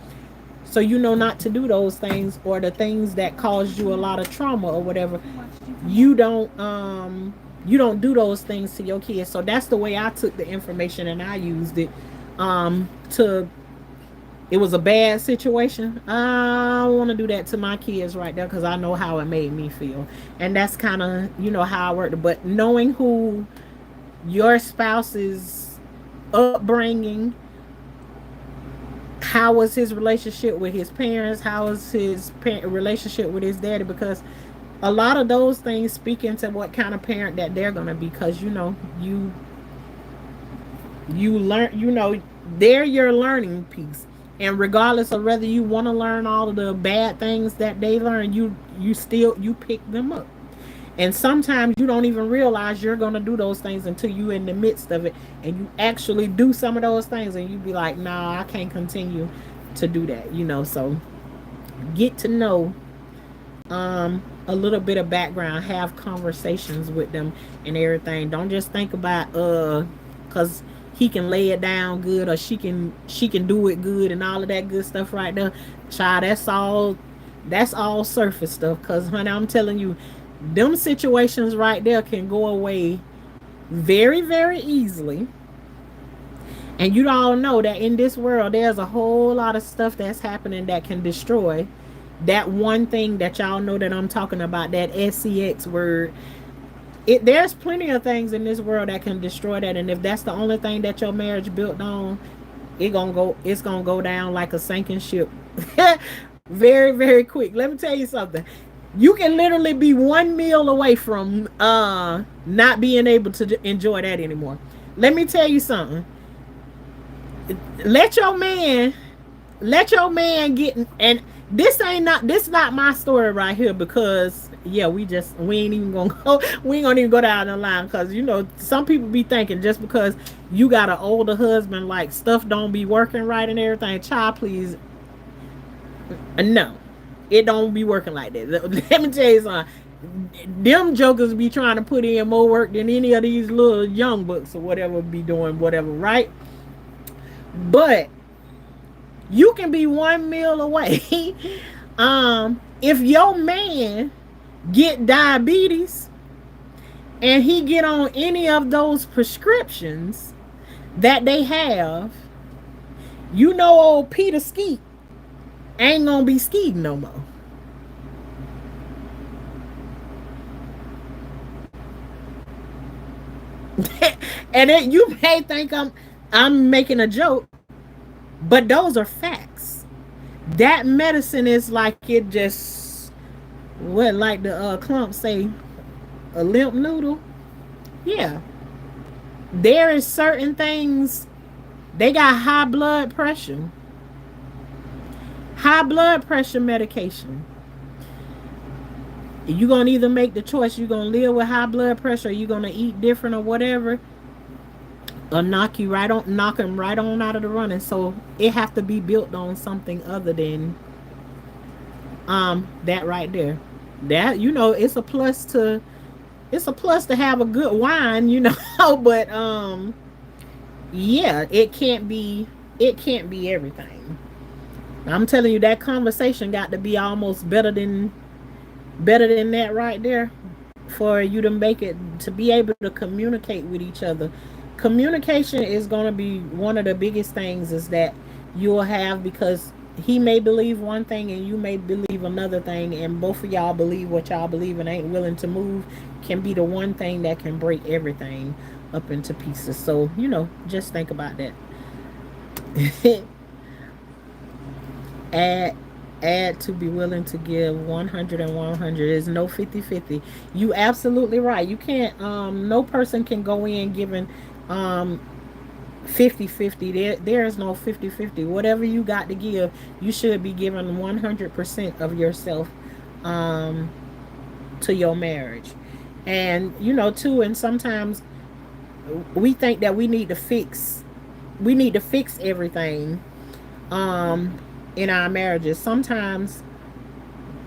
so you know not to do those things, or the things that caused you a lot of trauma or whatever. You don't do those things to your kids. So that's the way I took the information and I used it. To It was a bad situation. I don't want to do that to my kids right there, because I know how it made me feel, and that's kind of how I worked. But knowing who your spouse's upbringing, how was his relationship with his parents, how was his relationship with his daddy, because a lot of those things speak into what kind of parent that they're gonna be. Because you learn, they're your learning piece, and regardless of whether you want to learn all of the bad things that they learn, you pick them up. And sometimes you don't even realize you're going to do those things until you in the midst of it, and you actually do some of those things, and you be like, nah, I can't continue to do that. So get to know a little bit of background, have conversations with them and everything. Don't just think about because he can lay it down good, or she can do it good, and all of that good stuff right there. Child, that's all surface stuff. Because honey, I'm telling you, them situations right there can go away very, very easily. And you all know that in this world, there's a whole lot of stuff that's happening that can destroy that one thing that y'all know that I'm talking about, that SCX word. There's plenty of things in this world that can destroy that, and if that's the only thing that your marriage built on, it's gonna go down like a sinking ship. Very, very quick. Let me tell you something. You can literally be one meal away from not being able to enjoy that anymore. Let me tell you something. Let your man get, and this not my story right here, because yeah, we ain't even gonna go, we ain't gonna even go down the line, because some people be thinking just because you got an older husband, like stuff don't be working right and everything. Child, please, no, it don't be working like that. Let me tell you something. Them jokers be trying to put in more work than any of these little young bucks or whatever be doing whatever, right? But you can be one meal away. If your man get diabetes and he get on any of those prescriptions that they have, old Peter Skeet ain't gonna be skeeting no more. And you may think I'm making a joke, but those are facts. That medicine is like, it just, what, like the clump say, a limp noodle. Yeah, there is certain things. They got high blood pressure medication. You're gonna either make the choice, you're gonna live with high blood pressure, or you're gonna eat different or whatever, or knock him right on out of the running. So it have to be built on something other than that right there. That it's a plus to have a good wine, but yeah, it can't be everything. I'm telling you, that conversation got to be almost better than that right there, for you to make it, to be able to communicate with each other. Communication is going to be one of the biggest things is that you'll have, because he may believe one thing and you may believe another thing, and both of y'all believe what y'all believe and ain't willing to move, can be the one thing that can break everything up into pieces. So just think about that. add add to be willing to give 100 and 100. There's no 50-50. You absolutely right. You can't no person can go in giving 50-50. There is no 50-50. Whatever you got to give, you should be giving 100% of yourself to your marriage. And too, and sometimes we think that we need to fix everything. in our marriages. Sometimes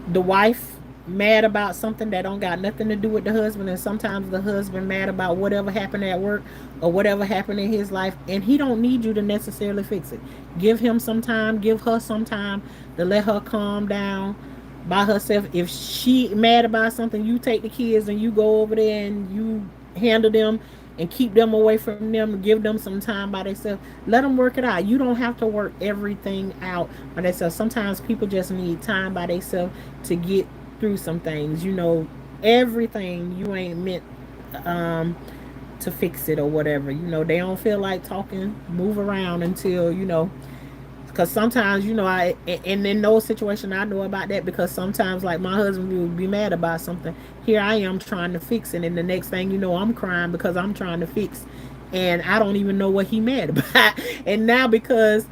the wife mad about something that don't got nothing to do with the husband, and sometimes the husband mad about whatever happened at work or whatever happened in his life, and he don't need you to necessarily fix it. Give him some time, give her some time to let her calm down by herself. If she mad about something, you take the kids and you go over there and you handle them and keep them away from them, give them some time by themselves. Let them work it out. You don't have to work everything out by themselves. Sometimes people just need time by themselves to get through some things. Everything you ain't meant um to fix it or whatever. They don't feel like talking, move around until because sometimes I and in those situations I know about that, because sometimes like my husband will be mad about something. Here I am trying to fix it, and the next thing you know, I'm crying because I'm trying to fix, and I don't even know what he mad about. And now because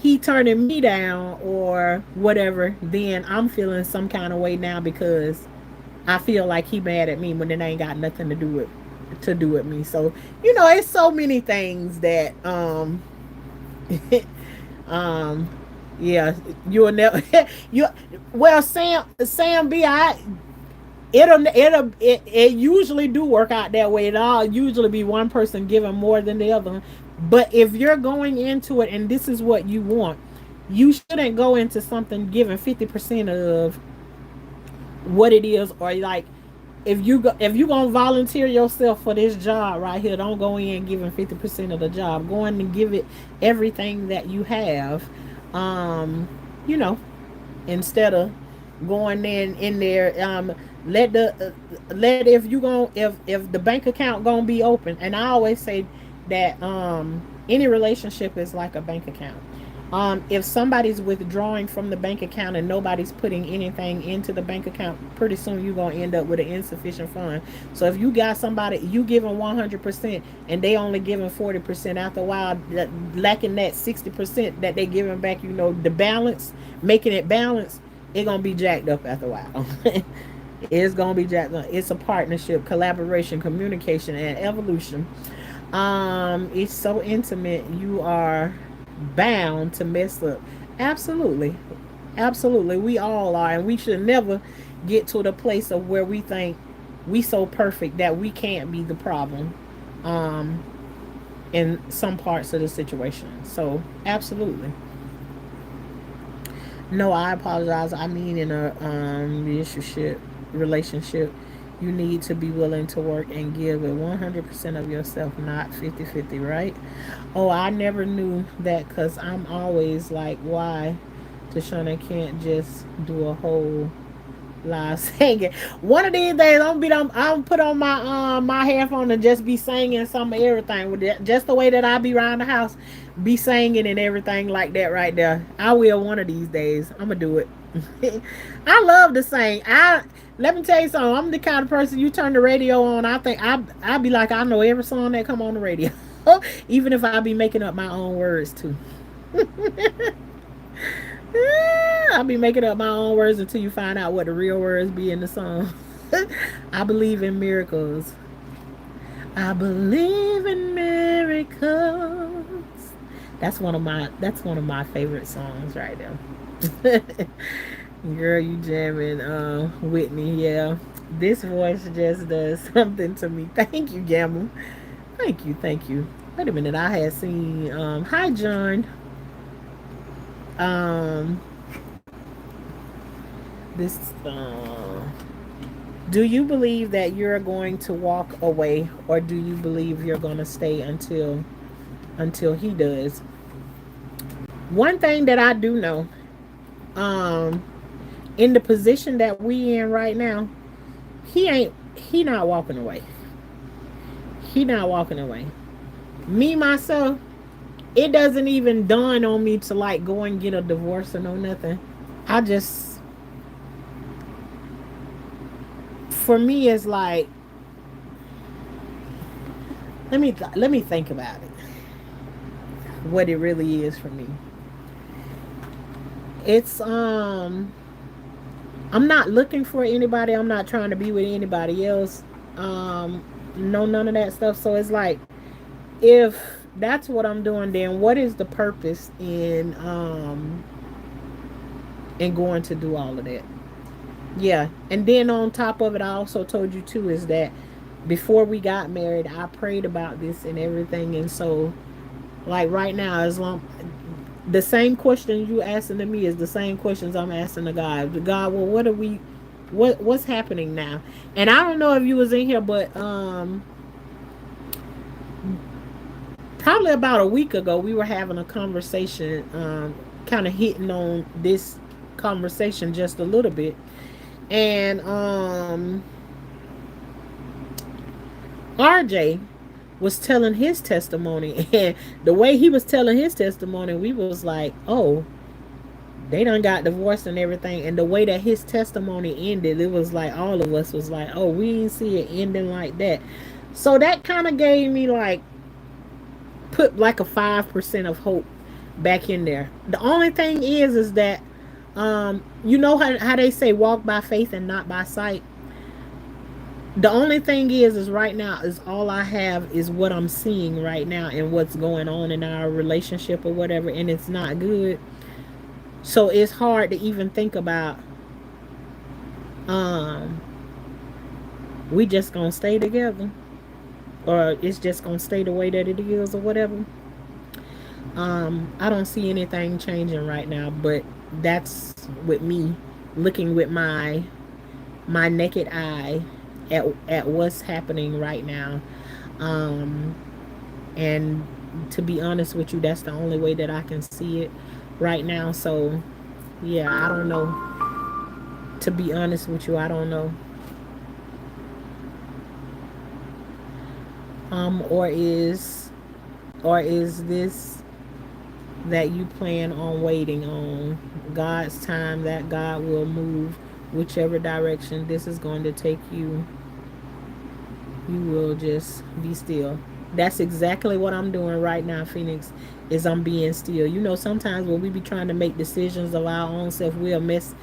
he turning me down or whatever, then I'm feeling some kind of way now because I feel like he mad at me when it ain't got nothing to do with me. So it's so many things that um yeah, you'll never you well, Sam B, it usually do work out that way. It'll usually be one person giving more than the other. But if you're going into it and this is what you want, you shouldn't go into something giving 50% of what it is. Or like, if you gonna volunteer yourself for this job right here, don't go in giving 50% of the job. Go in and give it everything that you have. um you know Instead of going in there, let the let if you going if the bank account gonna be open. And I always say that any relationship is like a bank account. If somebody's withdrawing from the bank account and nobody's putting anything into the bank account, pretty soon you're gonna end up with an insufficient fund. So if you got somebody, you giving 100% and they only giving 40%, after a while, lacking that 60% that they giving back, the balance, making it balance, it gonna be jacked up after a while. It's gonna be jacked up. It's a partnership, collaboration, communication, and evolution. It's so intimate. You are bound to mess up. Absolutely. Absolutely. We all are. And we should never get to the place of where we think we so perfect that we can't be the problem um in some parts of the situation. So absolutely. No, I apologize. I mean, in a relationship, you need to be willing to work and give it 100% of yourself, not 50-50, right? Oh, I never knew that, because I'm always like, why Tashana can't just do a whole live singing. One of these days, I'm put on my headphone and just be singing some of everything with it, just the way that I be around the house, be singing and everything like that right there. I will one of these days. I'm gonna do it. I love to sing. I Let me tell you something. I'm the kind of person, you turn the radio on, I think I be like, I know every song that come on the radio, even if I be making up my own words too. I'll be making up my own words until you find out what the real words be in the song. I believe in miracles. I believe in miracles. That's one of my favorite songs right there. Girl, you jamming, Whitney. Yeah, this voice just does something to me. Thank you, Gamble. Thank you. Wait a minute, I had seen. Hi, John. Um, this. Do you believe that you're going to walk away, or do you believe you're going to stay until he does? One thing that I do know, um, in the position that we in right now, he not walking away. He not walking away. Me myself, it doesn't even dawn on me to like go and get a divorce or no nothing. I just, for me, it's like, let me think about it. What it really is for me. It's I'm not looking for anybody. I'm not trying to be with anybody else. No, none of that stuff. So it's like, if that's what I'm doing, then what is the purpose in and going to do all of that. Yeah. And then on top of it, I also told you too is that before we got married, I prayed about this and everything. And so, like right now, as long the same question you asking to me is the same questions I'm asking to God. God, well, what are we? What's happening now? And I don't know if you was in here, but probably about a week ago, we were having a conversation, kind of hitting on this conversation just a little bit, and RJ was telling his testimony, and the way he was telling his testimony, we was like, oh, they done got divorced and everything. And the way that his testimony ended, it was like all of us was like, oh, we didn't see it ending like that. So that kind of gave me like, put like a 5% of hope back in there. The only thing is that you know how they say walk by faith and not by sight. The only thing is right now is all I have is what I'm seeing right now and what's going on in our relationship or whatever, and it's not good. So it's hard to even think about um we just gonna stay together, or it's just gonna stay the way that it is or whatever. I don't see anything changing right now, but that's with me looking with my naked eye at what's happening right now. Um, and to be honest with you, that's the only way that I can see it right now. So yeah, I don't know. To be honest with you, I don't know. Or is this that you plan on waiting on God's time, that God will move whichever direction this is going to take you? You will just be still. That's exactly what I'm doing right now, Phoenix, is I'm being still. You know, sometimes when we be trying to make decisions of our own self, we'll mess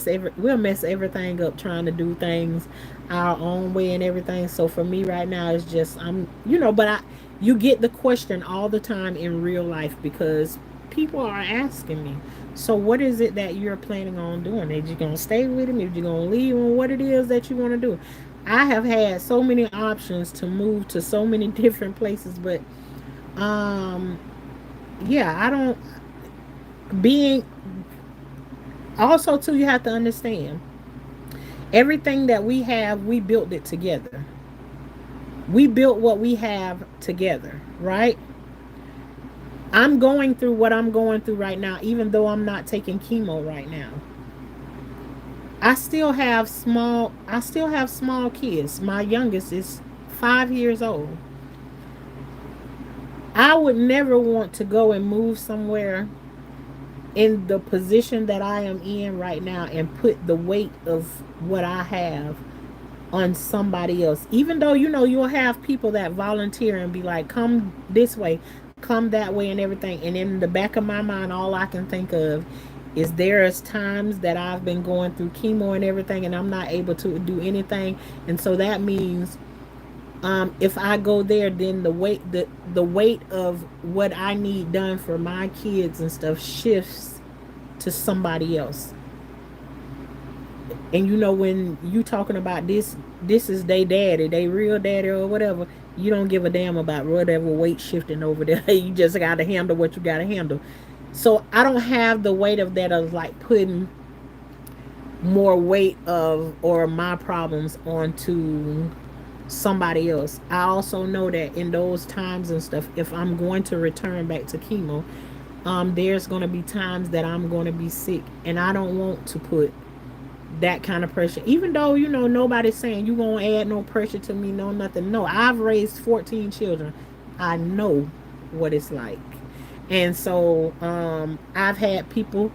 everything up trying to do things our own way and everything. So for me right now, it's just but you get the question all the time in real life because people are asking me. So what is it that you're planning on doing? Are you gonna stay with him? Are you gonna leave him? What it is that you want to do? I have had so many options to move to so many different places, but um, yeah, I don't being also too. You have to understand everything that we have. We built it together. We built what we have together, right? I'm going through what I'm going through right now, even though I'm not taking chemo right now. I still have small kids. My youngest is 5 years old. I would never want to go and move somewhere in the position that I am in right now and put the weight of what I have on somebody else. Even though you'll have people that volunteer and be like, come this way, come that way and everything. And in the back of my mind, all I can think of is there's times that I've been going through chemo and everything and I'm not able to do anything. And so that means if I go there, then the weight of what I need done for my kids and stuff shifts to somebody else. And when you talking about this is they daddy, they real daddy or whatever, you don't give a damn about whatever weight shifting over there. You just gotta handle what you gotta handle. So I don't have the weight of that of like putting more weight of or my problems onto somebody else. I also know that in those times and stuff, if I'm going to return back to chemo, there's going to be times that I'm going to be sick, and I don't want to put that kind of pressure. Even though nobody's saying you gonna add no pressure to me, no nothing. No, I've raised 14 children. I know what it's like, and so I've had people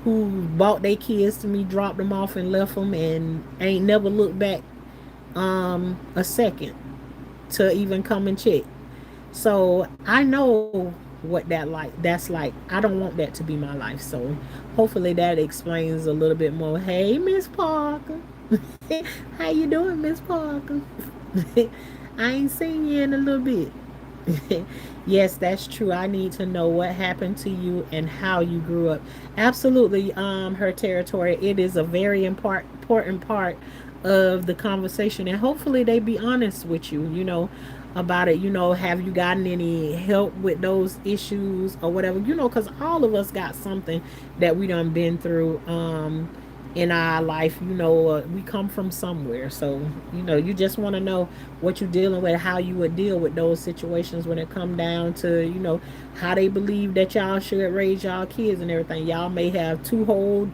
who bought their kids to me, dropped them off, and left them, and ain't never looked back a second to even come and check. So I know what that's like. I don't want that to be my life. So hopefully that explains a little bit more. Hey, Miss Parker. How you doing, Miss Parker? I ain't seen you in a little bit. Yes, that's true. I need to know what happened to you and how you grew up. Absolutely, her territory. It is a very important part of the conversation, and hopefully they be honest with you. About it. Have you gotten any help with those issues or whatever? Because all of us got something that we done been through. In our life, we come from somewhere. So, you just want to know what you're dealing with, how you would deal with those situations when it come down to, how they believe that y'all should raise y'all kids and everything. Y'all may have two whole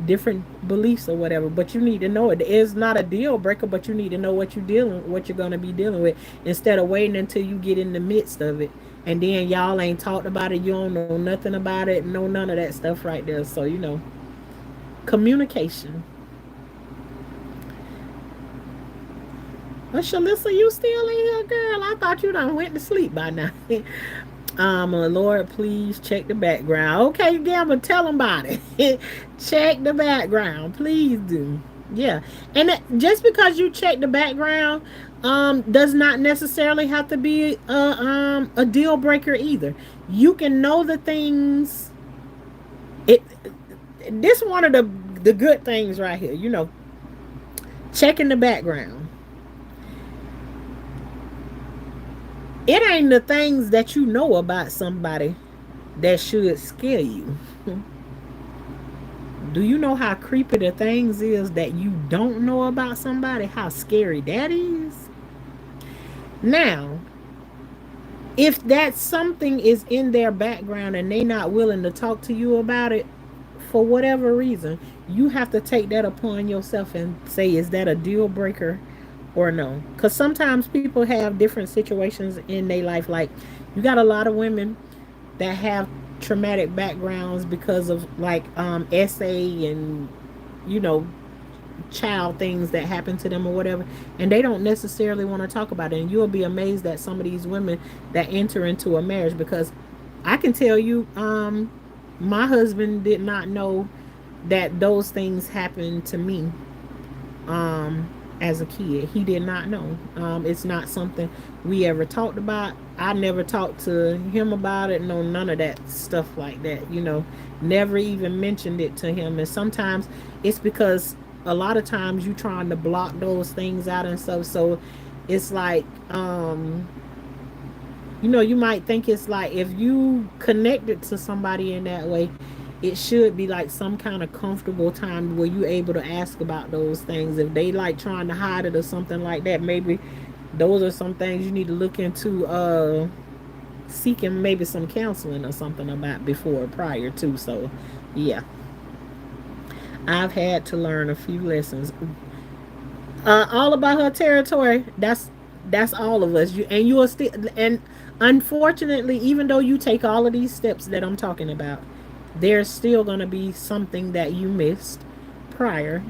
different beliefs or whatever, but you need to know it. It's not a deal breaker, but you need to know what you're going to be dealing with instead of waiting until you get in the midst of it. And then y'all ain't talked about it. You don't know nothing about it. No, none of that stuff right there. So, communication. Well, Shalissa, you still in here, girl? I thought you done went to sleep by now. Lord, please check the background. Okay, Gamma, tell them about it. Check the background, please do. Yeah, and just because you check the background, does not necessarily have to be a deal breaker either. You can know the things. It this one of the good things right here. Checking the background. It ain't the things that you know about somebody that should scare you. Do you know how creepy the things is that you don't know about somebody? How scary that is? Now, if that something is in their background and they not willing to talk to you about it for whatever reason, you have to take that upon yourself and say, is that a deal breaker or no? Because sometimes people have different situations in their life. Like, you got a lot of women that have traumatic backgrounds because of like SA and you know child things that happen to them or whatever, and they don't necessarily want to talk about it. And you'll be amazed at some of these women that enter into a marriage, because I can tell you, my husband did not know that those things happened to me as a kid. He did not know. It's not something we ever talked about. I never talked to him about it. No, none of that stuff like that. Never even mentioned it to him. And sometimes it's because a lot of times you trying to block those things out and stuff. So it's like, you might think it's like if you connected to somebody in that way, it should be like some kind of comfortable time where you're able to ask about those things. If they like trying to hide it or something like that, maybe those are some things you need to look into seeking maybe some counseling or something about before prior to. So yeah, I've had to learn a few lessons. All about her territory. That's all of us. You are still, and unfortunately, even though you take all of these steps that I'm talking about, there's still going to be something that you missed prior,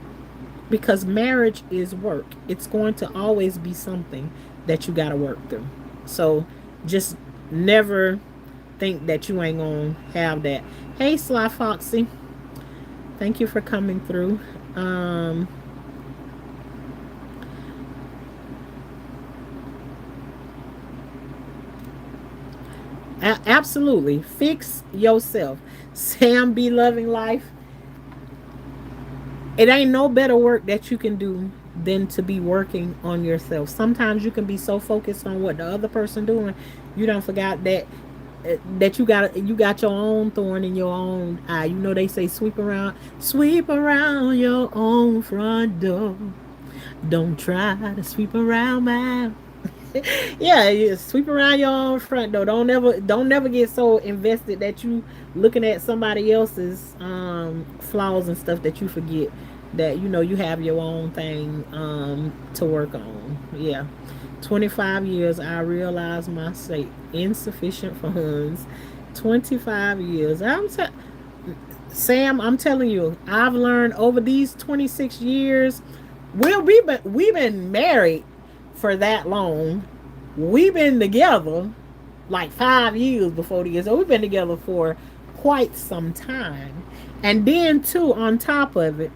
because marriage is work. It's going to always be something that you got to work through. So just never think that you ain't going to have that. Hey, Sly Foxy, thank you for coming through. Absolutely. Fix yourself. Sam Be Loving Life. It ain't no better work that you can do than to be working on yourself. Sometimes you can be so focused on what the other person doing, you don't forget that you got your own thorn in your own eye. They say sweep around your own front door. Don't try to sweep around mine. Yeah, you sweep around your own front door. Don't never get so invested that you looking at somebody else's flaws and stuff that you forget that you have your own thing to work on. Yeah. 25 years I realized my state insufficient funds. 25 years. Sam, I'm telling you, I've learned over these 26 years. We've been married for that long. We've been together like 5 years before this, so we've been together for quite some time. And then too, on top of it,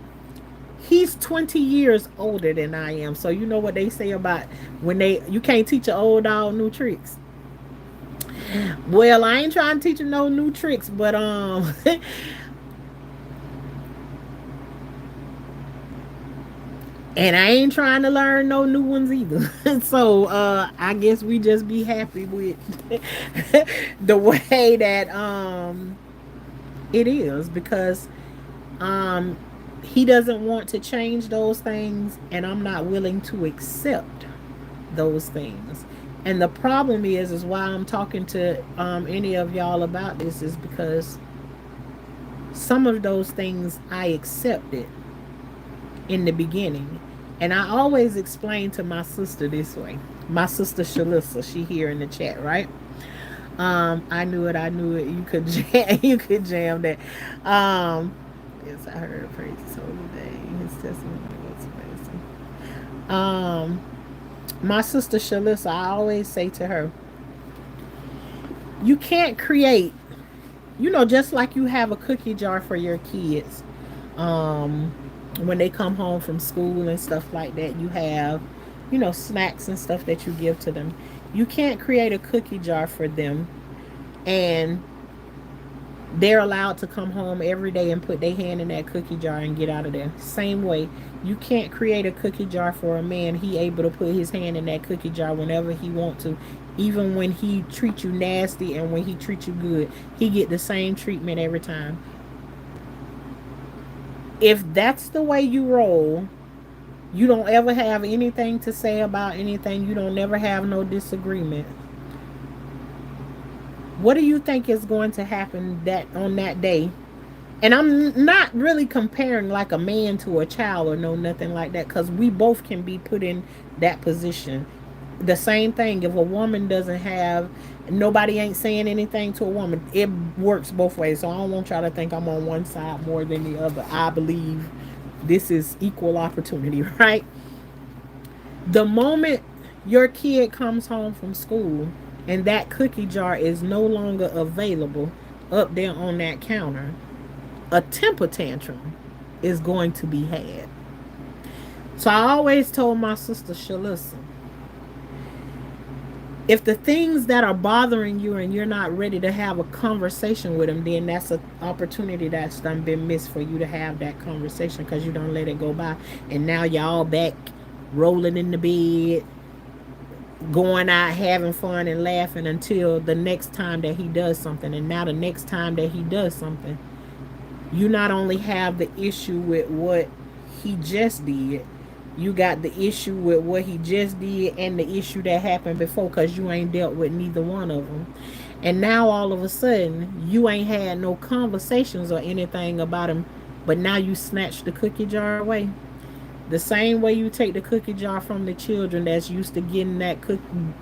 he's 20 years older than I am. So you know what they say about when you can't teach an old dog new tricks. Well, I ain't trying to teach him no new tricks, but and I ain't trying to learn no new ones either. So I guess we just be happy with the way that it is, because um he doesn't want to change those things, and I'm not willing to accept those things. And the problem is why I'm talking to any of y'all about this is because some of those things I accepted in the beginning. And I always explain to my sister this way. My sister Shalissa, she here in the chat, right? I knew it, I knew it. You could jam, you could jam that. Yes, I heard a praise his holy name. His testimony was amazing. My sister Shalissa, I always say to her, you can't create, just like you have a cookie jar for your kids. Um, when they come home from school and stuff like that, you have, snacks and stuff that you give to them. You can't create a cookie jar for them and they're allowed to come home every day and put their hand in that cookie jar and get out of there. Same way, you can't create a cookie jar for a man. He able to put his hand in that cookie jar whenever he want to, even when he treat you nasty and when he treat you good. He get the same treatment every time. If that's the way you roll, you don't ever have anything to say about anything. You don't never have no disagreement. What do you think is going to happen that on that day? And I'm not really comparing like a man to a child or no nothing like that, because we both can be put in that position. The same thing, if a woman doesn't have, nobody ain't saying anything to a woman, it works both ways. So I don't want y'all to think I'm on one side more than the other. I believe this is equal opportunity, right? The moment your kid comes home from school and that cookie jar is no longer available up there on that counter, a temper tantrum is going to be had. So I always told my sister Shalissa, if the things that are bothering you and you're not ready to have a conversation with them, then that's an opportunity that's done been missed for you to have that conversation, because you don't let it go by. And now y'all back rolling in the bed, going out having fun and laughing until the next time that he does something. And now the next time that he does something, you not only have the issue with what he just did, you got the issue with what he just did and the issue that happened before, because you ain't dealt with neither one of them. And now all of a sudden you ain't had no conversations or anything about him, but now you snatch the cookie jar away. The same way you take the cookie jar from the children that's used to getting that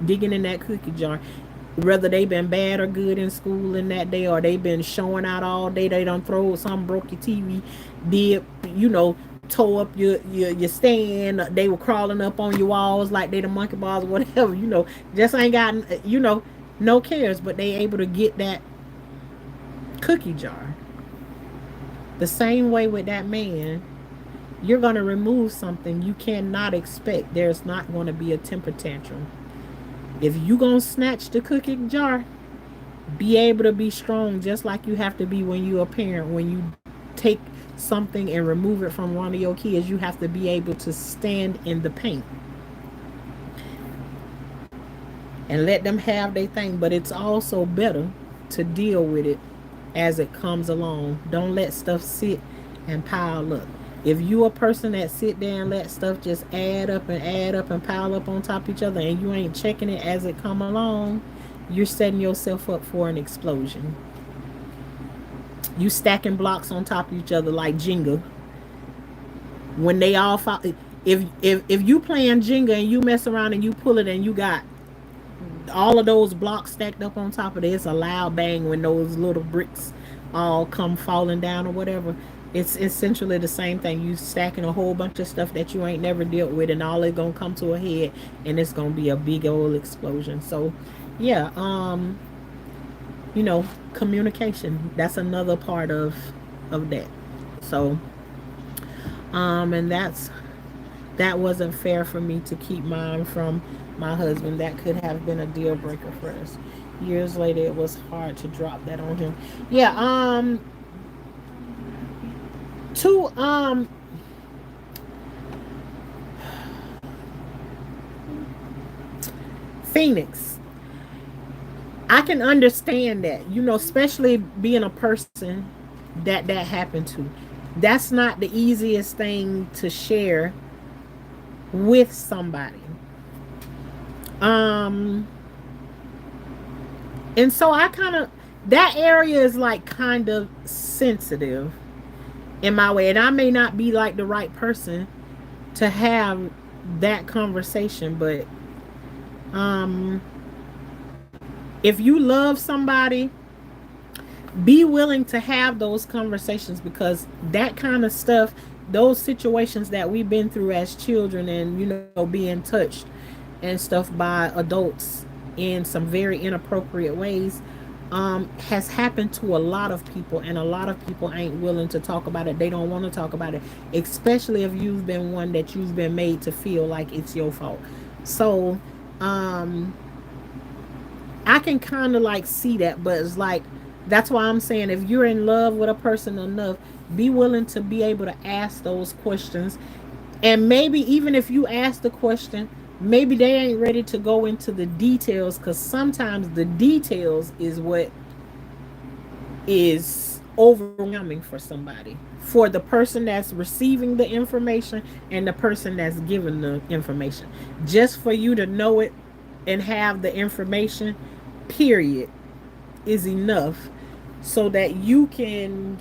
digging in that cookie jar, whether they been bad or good in school in that day, or they been showing out all day, they done throw some, broke your TV, did, tore up your stand, they were crawling up on your walls like they the monkey bars or whatever, just ain't got, no cares, but they able to get that cookie jar. The same way with that man, you're going to remove something you cannot expect. There's not going to be a temper tantrum. If you going to snatch the cookie jar, be able to be strong just like you have to be when you're a parent. When you take something and remove it from one of your kids, you have to be able to stand in the paint and let them have their thing. But it's also better to deal with it as it comes along. Don't let stuff sit and pile up. If you a person that sit there and let stuff just add up and pile up on top of each other, and you ain't checking it as it come along, you're setting yourself up for an explosion. You stacking blocks on top of each other like Jenga. When they all fall, if you playing Jenga and you mess around and you pull it and you got all of those blocks stacked up on top of it, it's a loud bang when those little bricks all come falling down or whatever. It's essentially the same thing. You stacking a whole bunch of stuff that you ain't never dealt with, and all it gonna come to a head, and it's gonna be a big old explosion. So, yeah, communication. That's another part of that. So, and that's that wasn't fair for me to keep mine from my husband. That could have been a deal breaker for us. Years later, it was hard to drop that on him. Yeah, to Phoenix, I can understand that, especially being a person that happened to. That's not the easiest thing to share with somebody. Um, and so I kind of, that area is like kind of sensitive in my way. And I may not be like the right person to have that conversation, but um, if you love somebody, be willing to have those conversations, because that kind of stuff, those situations that we've been through as children, and being touched and stuff by adults in some very inappropriate ways, has happened to a lot of people, and a lot of people ain't willing to talk about it. They don't want to talk about it, especially if you've been one that you've been made to feel like it's your fault. So um I can kind of like see that, but it's like, that's why I'm saying, if you're in love with a person enough, be willing to be able to ask those questions. And maybe even if you ask the question, maybe they ain't ready to go into the details, because sometimes the details is what is overwhelming for somebody, for the person that's receiving the information and the person that's giving the information. Just for you to know it and have the information, period, is enough, so that you can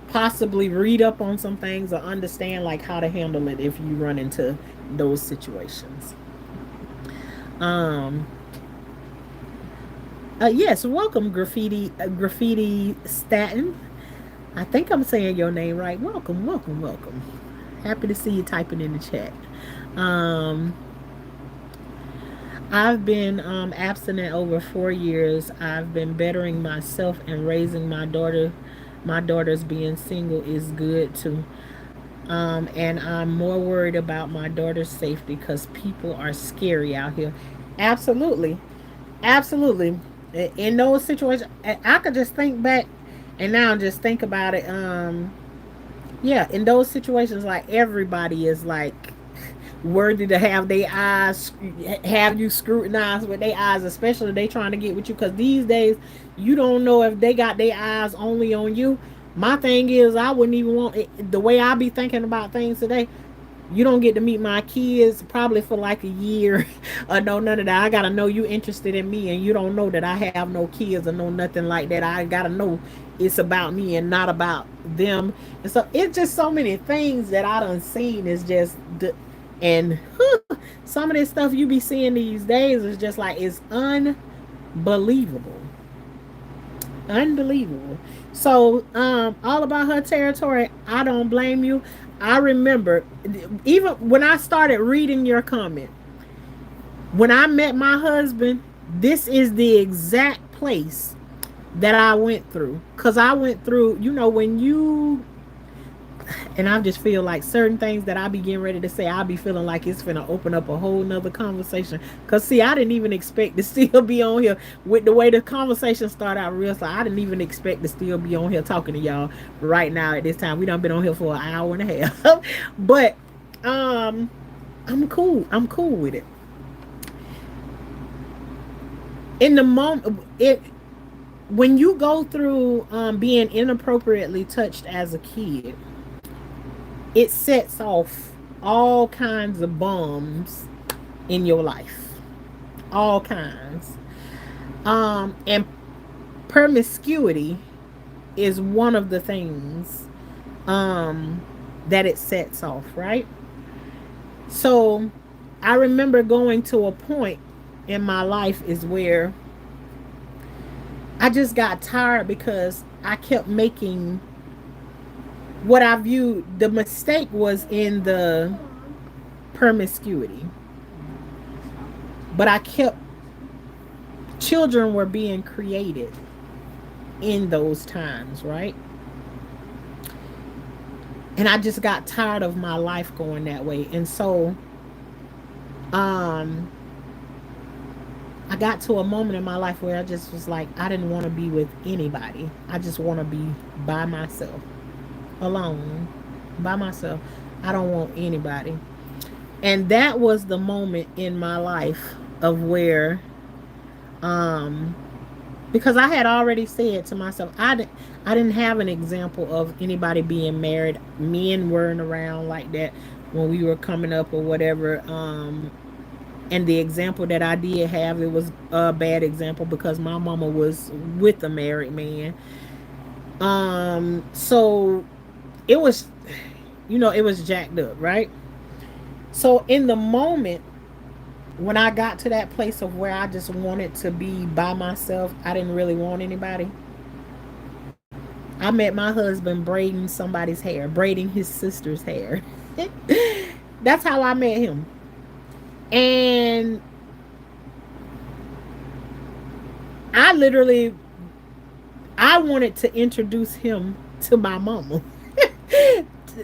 possibly read up on some things or understand like how to handle it if you run into those situations. um yes, welcome, graffiti Statin. I think I'm saying your name right. Welcome, welcome, welcome. Happy to see you typing in the chat. um I've been abstinent over 4 years. I've been bettering myself and raising my daughter. My daughter's being single is good too. And I'm more worried about my daughter's safety because people are scary out here. Absolutely. Absolutely. In those situations, I could just think back and now just think about it. Yeah, in those situations, like, everybody is like worthy to have their eyes, have you scrutinized with their eyes, especially if they trying to get with you, because these days you don't know if they got their eyes only on you. My thing is, I wouldn't even want it, the way I be thinking about things today. You don't get to meet my kids probably for like a year or no, none of that. I gotta know you interested in me, and you don't know that I have no kids or no nothing like that. I gotta know it's about me and not about them. And so it's just so many things that I done seen is just and some of this stuff you be seeing these days is just like, it's unbelievable. Unbelievable. So all about her territory, I don't blame you. I remember, even when I started reading your comment, when I met my husband, this is the exact place that I went through. Because I went through, when you, and I just feel like certain things that I be getting ready to say, I'll be feeling like it's finna open up a whole nother conversation. Cause see, I didn't even expect to still be on here with the way the conversation started out real. So I didn't even expect to still be on here talking to y'all right now at this time. We done been on here for an hour and a half. But I'm cool. I'm cool with it. In the moment, when you go through being inappropriately touched as a kid, it sets off all kinds of bombs in your life. All kinds. And promiscuity is one of the things that it sets off, right? So I remember going to a point in my life is where I just got tired because I kept making what I viewed, the mistake was in the promiscuity. But I kept, children were being created in those times, right? And I just got tired of my life going that way. And so um I got to a moment in my life where I just was like, I didn't want to be with anybody. I just want to be by myself, alone, by myself. I don't want anybody. And that was the moment in my life of where, um, because I had already said to myself, I didn't have an example of anybody being married. Men weren't around like that when we were coming up or whatever. And the example that I did have, it was a bad example because my mama was with a married man. So it was, it was jacked up, right? So in the moment when I got to that place of where I just wanted to be by myself, I didn't really want anybody. I met my husband braiding somebody's hair, braiding his sister's hair. That's how I met him. And I literally, I wanted to introduce him to my mama.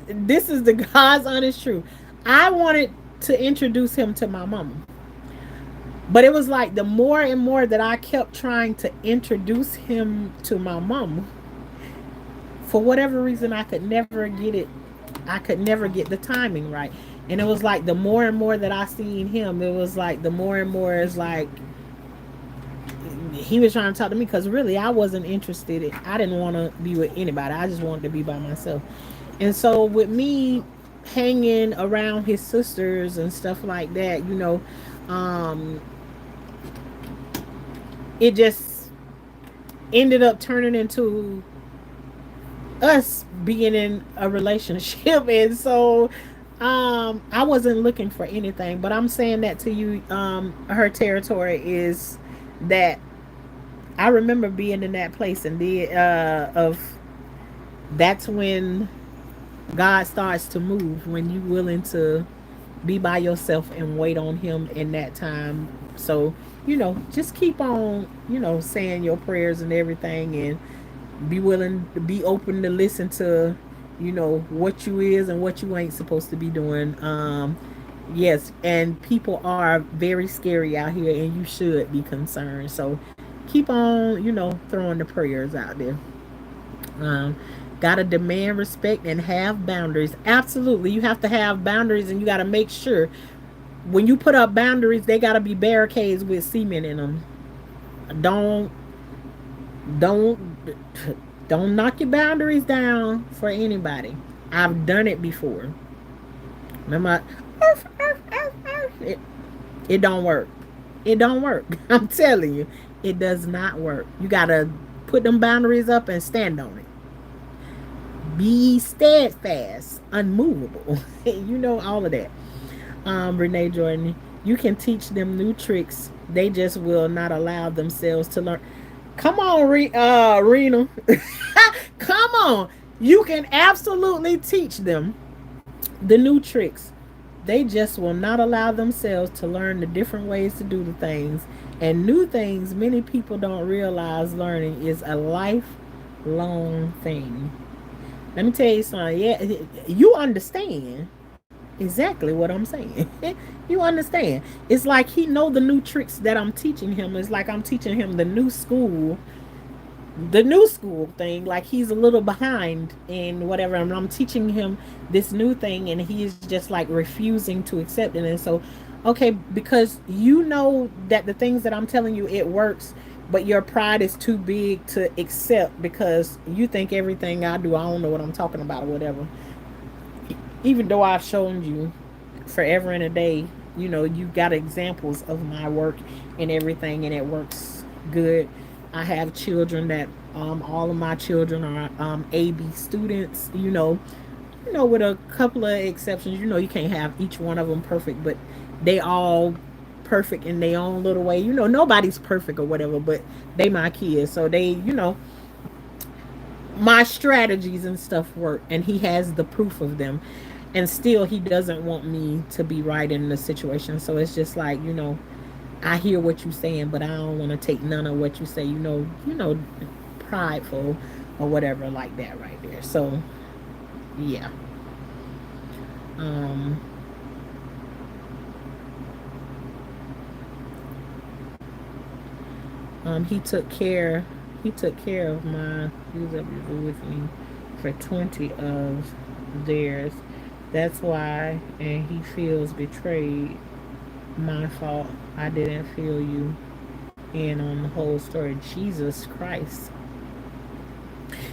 This is the God's honest truth. I wanted to introduce him to my mama. But it was like the more and more that I kept trying to introduce him to my mama, for whatever reason, I could never get it. I could never get the timing right. And it was like the more and more that I seen him, it was like the more and more it's like he was trying to talk to me because really I wasn't interested. I didn't want to be with anybody. I just wanted to be by myself. And so with me hanging around his sisters and stuff like that, it just ended up turning into us being in a relationship. And so I wasn't looking for anything, but I'm saying that to you. Her territory is that I remember being in that place and of that's when God starts to move, when you willing to be by yourself and wait on him in that time. So, just keep on, saying your prayers and everything, and be willing to be open to listen to, what you is and what you ain't supposed to be doing. Yes, and people are very scary out here, and you should be concerned. So keep on, throwing the prayers out there. Um, Gotta demand respect and have boundaries. Absolutely, you have to have boundaries, and you gotta make sure when you put up boundaries, they gotta be barricades with cement in them. Don't don't don't knock your boundaries down for anybody. I've done it before. Remember, it, it don't work. It don't work. I'm telling you, it does not work. You gotta put them boundaries up and stand on it. Be steadfast, unmovable. All of that. Renee Jordan, you can teach them new tricks. They just will not allow themselves to learn. Come on, Rena. Come on. You can absolutely teach them the new tricks. They just will not allow themselves to learn the different ways to do the things. And new things many people don't realize learning is a lifelong thing. Let me tell you something. Yeah, you understand exactly what I'm saying. You understand. It's like he know the new tricks that I'm teaching him. It's like I'm teaching him the new school thing. Like he's a little behind in whatever, and I'm teaching him this new thing, and he's just like refusing to accept it. And so, okay, because you know that the things that I'm telling you, it works, but your pride is too big to accept because you think everything I do, I don't know what I'm talking about or whatever. Even though I've shown you forever and a day, you got examples of my work and everything, and it works good. I have children that all of my children are AB students, with a couple of exceptions. You can't have each one of them perfect, but they all perfect in their own little way. Nobody's perfect or whatever, but they my kids. So they, my strategies and stuff work, and he has the proof of them. And still he doesn't want me to be right in the situation. So it's just like, I hear what you're saying, but I don't want to take none of what you say, prideful or whatever like that right there. So yeah. Um, he took care. He took care of my. He was able to do with me for 20 of theirs. That's why, and he feels betrayed. My fault. I didn't feel you in on the whole story. Jesus Christ.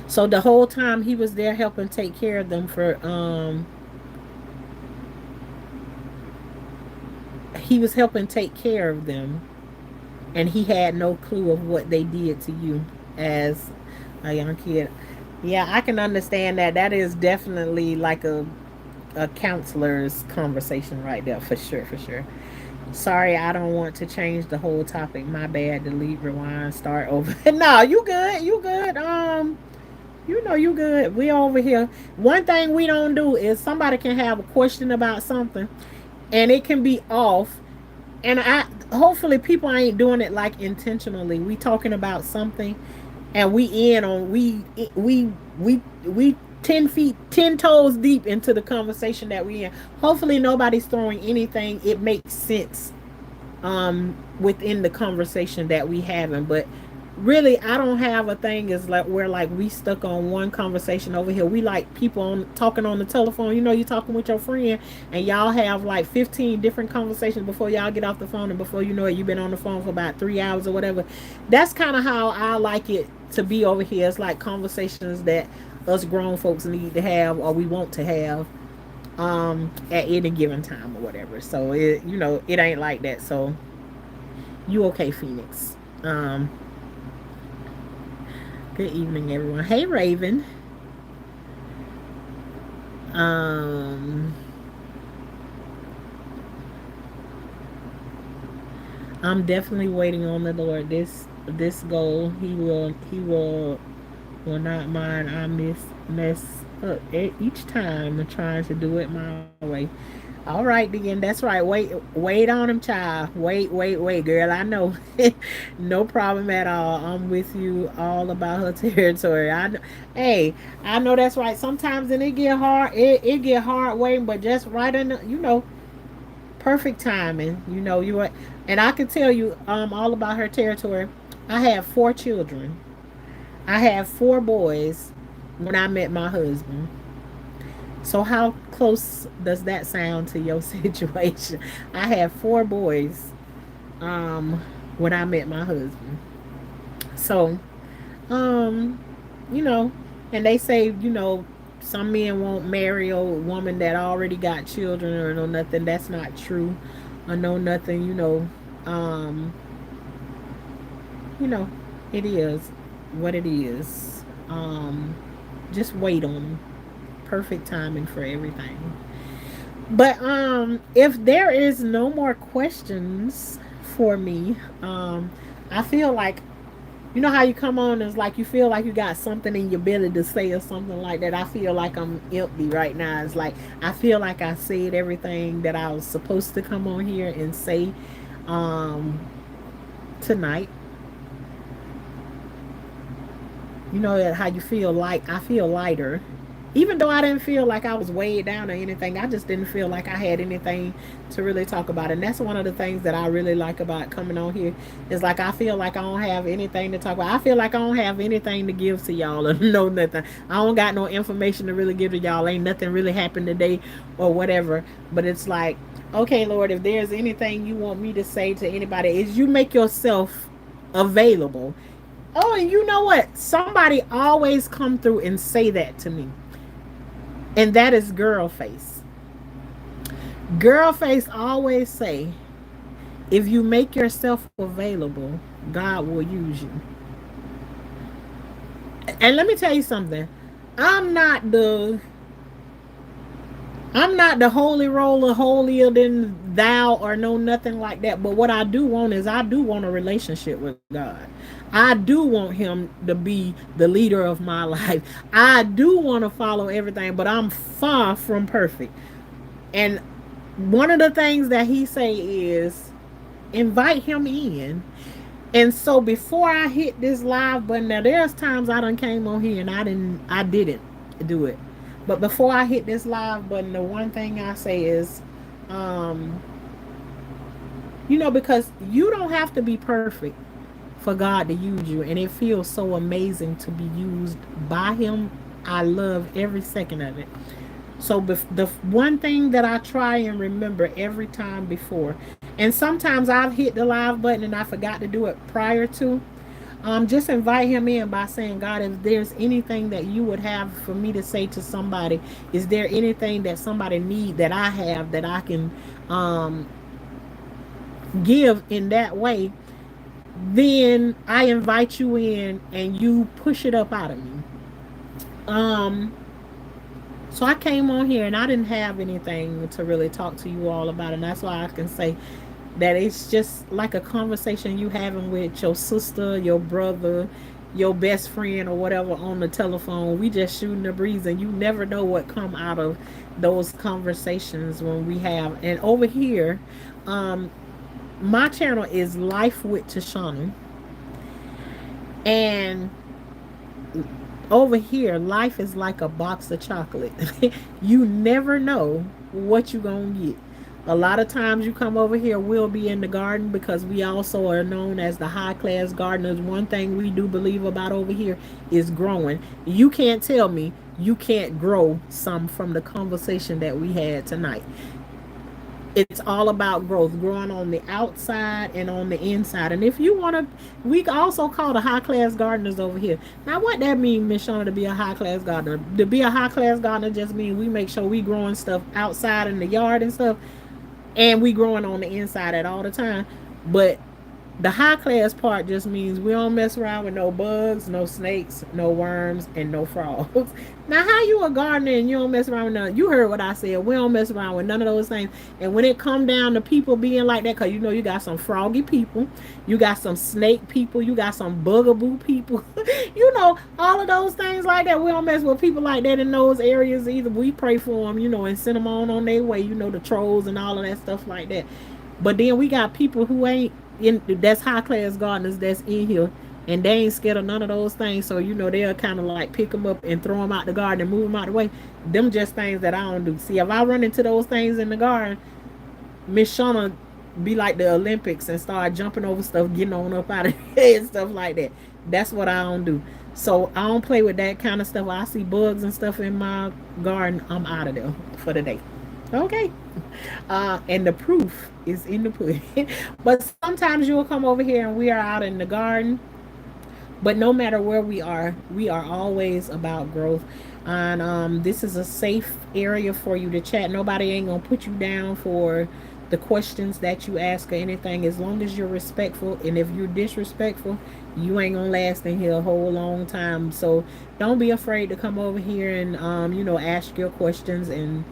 So the whole time he was there helping take care of them for he was helping take care of them, and he had no clue of what they did to you as a young kid. Yeah, I can understand that. That is definitely like a counselor's conversation right there, for sure, for sure. Sorry, I don't want to change the whole topic. My bad. Delete, rewind, start over. No, you good. You good. You know you good. We over here. One thing we don't do is somebody can have a question about something and it can be off. And I hopefully people ain't doing it like intentionally. We talking about something and we in on we 10 feet 10 toes deep into the conversation that we in. Hopefully nobody's throwing anything. It makes sense within the conversation that we having. But really I don't have a thing is like where like we stuck on one conversation over here. We like people on talking on the telephone. You know, you talking with your friend and y'all have like 15 different conversations before y'all get off the phone, and before you know it you've been on the phone for about 3 hours or whatever. That's kind of how I like it to be over here. It's like conversations that us grown folks need to have or we want to have at any given time or whatever. So it, you know, it ain't like that. So you okay, Phoenix? Good evening, everyone. Hey, Raven. Um, I'm definitely waiting on the Lord. This goal, he will not mind. I mess up each time trying to do it my way. All right, then. That's right. Wait on him, child. Wait, girl. I know. No problem at all. I'm with you all about her territory. Hey, I know that's right. Sometimes and it get hard. It get hard waiting, but just right in the, perfect timing. And I can tell you all about her territory. I have 4 children. I have 4 boys when I met my husband. So how close does that sound to your situation? I have 4 boys um when I met my husband. So, um, you know, and they say, some men won't marry a woman that already got children or no nothing. That's not true. Or no nothing, Um, you know, it is what it is. Just wait on perfect timing for everything. But if there is no more questions for me, I feel like, you know how you come on, it's like you feel like you got something in your belly to say or something like that. I feel like I'm empty right now. It's like I feel like I said everything that I was supposed to come on here and say um tonight. You know how you feel like I feel lighter. Even though I didn't feel like I was weighed down or anything, I just didn't feel like I had anything to really talk about. And that's one of the things that I really like about coming on here is like I feel like I don't have anything to talk about. I feel like I don't have anything to give to y'all or no nothing. I don't got no information to really give to y'all. Ain't nothing really happened today or whatever. But it's like, okay, Lord, if there's anything you want me to say to anybody, is you make yourself available. Oh, and you know what? Somebody always come through and say that to me. And that is girl face. Girl face always say, if you make yourself available, God will use you. And let me tell you something. I'm not the I'm not the holy roller, holier than thou, or no nothing like that. But what I do want is I do want a relationship with God. I do want Him to be the leader of my life. I do want to follow everything, but I'm far from perfect. And one of the things that He say is invite Him in. And so before I hit this live button, now there's times I done came on here and I didn't do it. But before I hit this live button, the one thing I say is, um, because you don't have to be perfect for God to use you, and it feels so amazing to be used by Him. I love every second of it. So the one thing that I try and remember every time before, and sometimes I've hit the live button and I forgot to do it prior to, just invite him in by saying, God, if there's anything that you would have for me to say to somebody, is there anything that somebody need that I have that I can um, give in that way? Then I invite you in and you push it up out of me. Um, so I came on here and I didn't have anything to really talk to you all about, and that's why I can say that it's just like a conversation you having with your sister, your brother, your best friend, or whatever on the telephone. We just shooting the breeze, and you never know what come out of those conversations when we have. And over here, um, my channel is Life with Tashana, and over here, life is like a box of chocolate. You never know what you're gonna get. A lot of times you come over here, we'll be in the garden because we also are known as the high class gardeners. One thing we do believe about over here is growing. You can't tell me you can't grow some from the conversation that we had tonight. It's all about growth, growing on the outside and on the inside. And if you want to, we also call the high class gardeners over here. Now, what that means, Miss Shauna, to be a high class gardener? To be a high class gardener just means we make sure we growing stuff outside in the yard and stuff, and we growing on the inside at all the time. But the high class part just means we don't mess around with no bugs, no snakes, no worms, and no frogs. Now, how you a gardener and you don't mess around with none? You heard what I said. We don't mess around with none of those things. And when it come down to people being like that, because you got some froggy people, you got some snake people, you got some bugaboo people, all of those things like that. We don't mess with people like that in those areas either. We pray for them, and send them on their way, the trolls and all of that stuff like that. But then we got people who ain't that's high class gardeners that's in here, and they ain't scared of none of those things. So they'll kind of like pick them up and throw them out the garden and move them out the way. Them just things that I don't do. See, if I run into those things in the garden, Miss Shauna be like the Olympics and start jumping over stuff, getting on up out of here and stuff like that. That's what I don't do. So I don't play with that kind of stuff. I see bugs and stuff in my garden, I'm out of there for the day. Okay. And the proof is in the pudding. But sometimes you'll come over here and we are out in the garden. But no matter where we are always about growth. And this is a safe area for you to chat. Nobody ain't gonna put you down for the questions that you ask or anything, as long as you're respectful. And if you're disrespectful, you ain't gonna last in here a whole long time. So don't be afraid to come over here and ask your questions and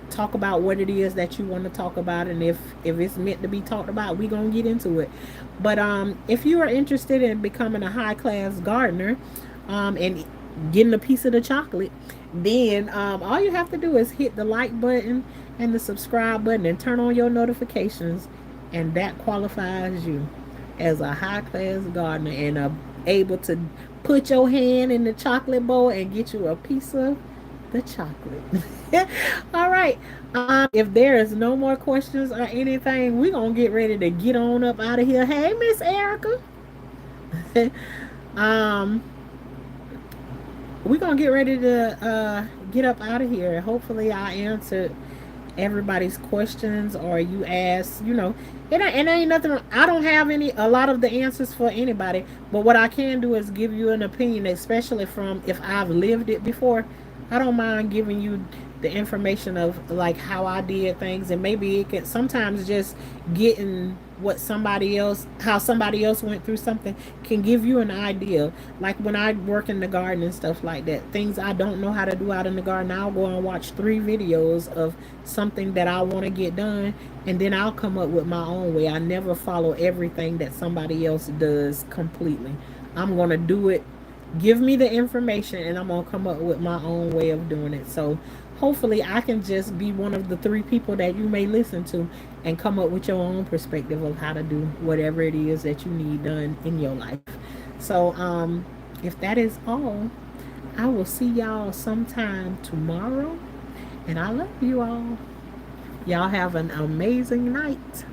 talk about what it is that you want to talk about. And if it's meant to be talked about, we gonna get into it. But if you are interested in becoming a high class gardener and getting a piece of the chocolate, then all you have to do is hit the like button and the subscribe button and turn on your notifications, and that qualifies you as a high class gardener and able to put your hand in the chocolate bowl and get you a piece of the chocolate. All right. If there is no more questions or anything, we're gonna get ready to get on up out of here. Hey, Miss Erica. We're gonna get ready to get up out of here. Hopefully I answered everybody's questions, or you asked, it ain't nothing. I don't have a lot of the answers for anybody, but what I can do is give you an opinion, especially from if I've lived it before. I don't mind giving you the information of like how I did things, and maybe it can sometimes just getting how somebody else went through something can give you an idea. Like when I work in the garden and stuff like that, things I don't know how to do out in the garden, I'll go and watch 3 videos of something that I want to get done, and then I'll come up with my own way. I never follow everything that somebody else does completely. I'm going to do it. Give me the information and I'm going to come up with my own way of doing it. So hopefully I can just be one of the 3 people that you may listen to and come up with your own perspective of how to do whatever it is that you need done in your life. So if that is all, I will see y'all sometime tomorrow. And I love you all. Y'all have an amazing night.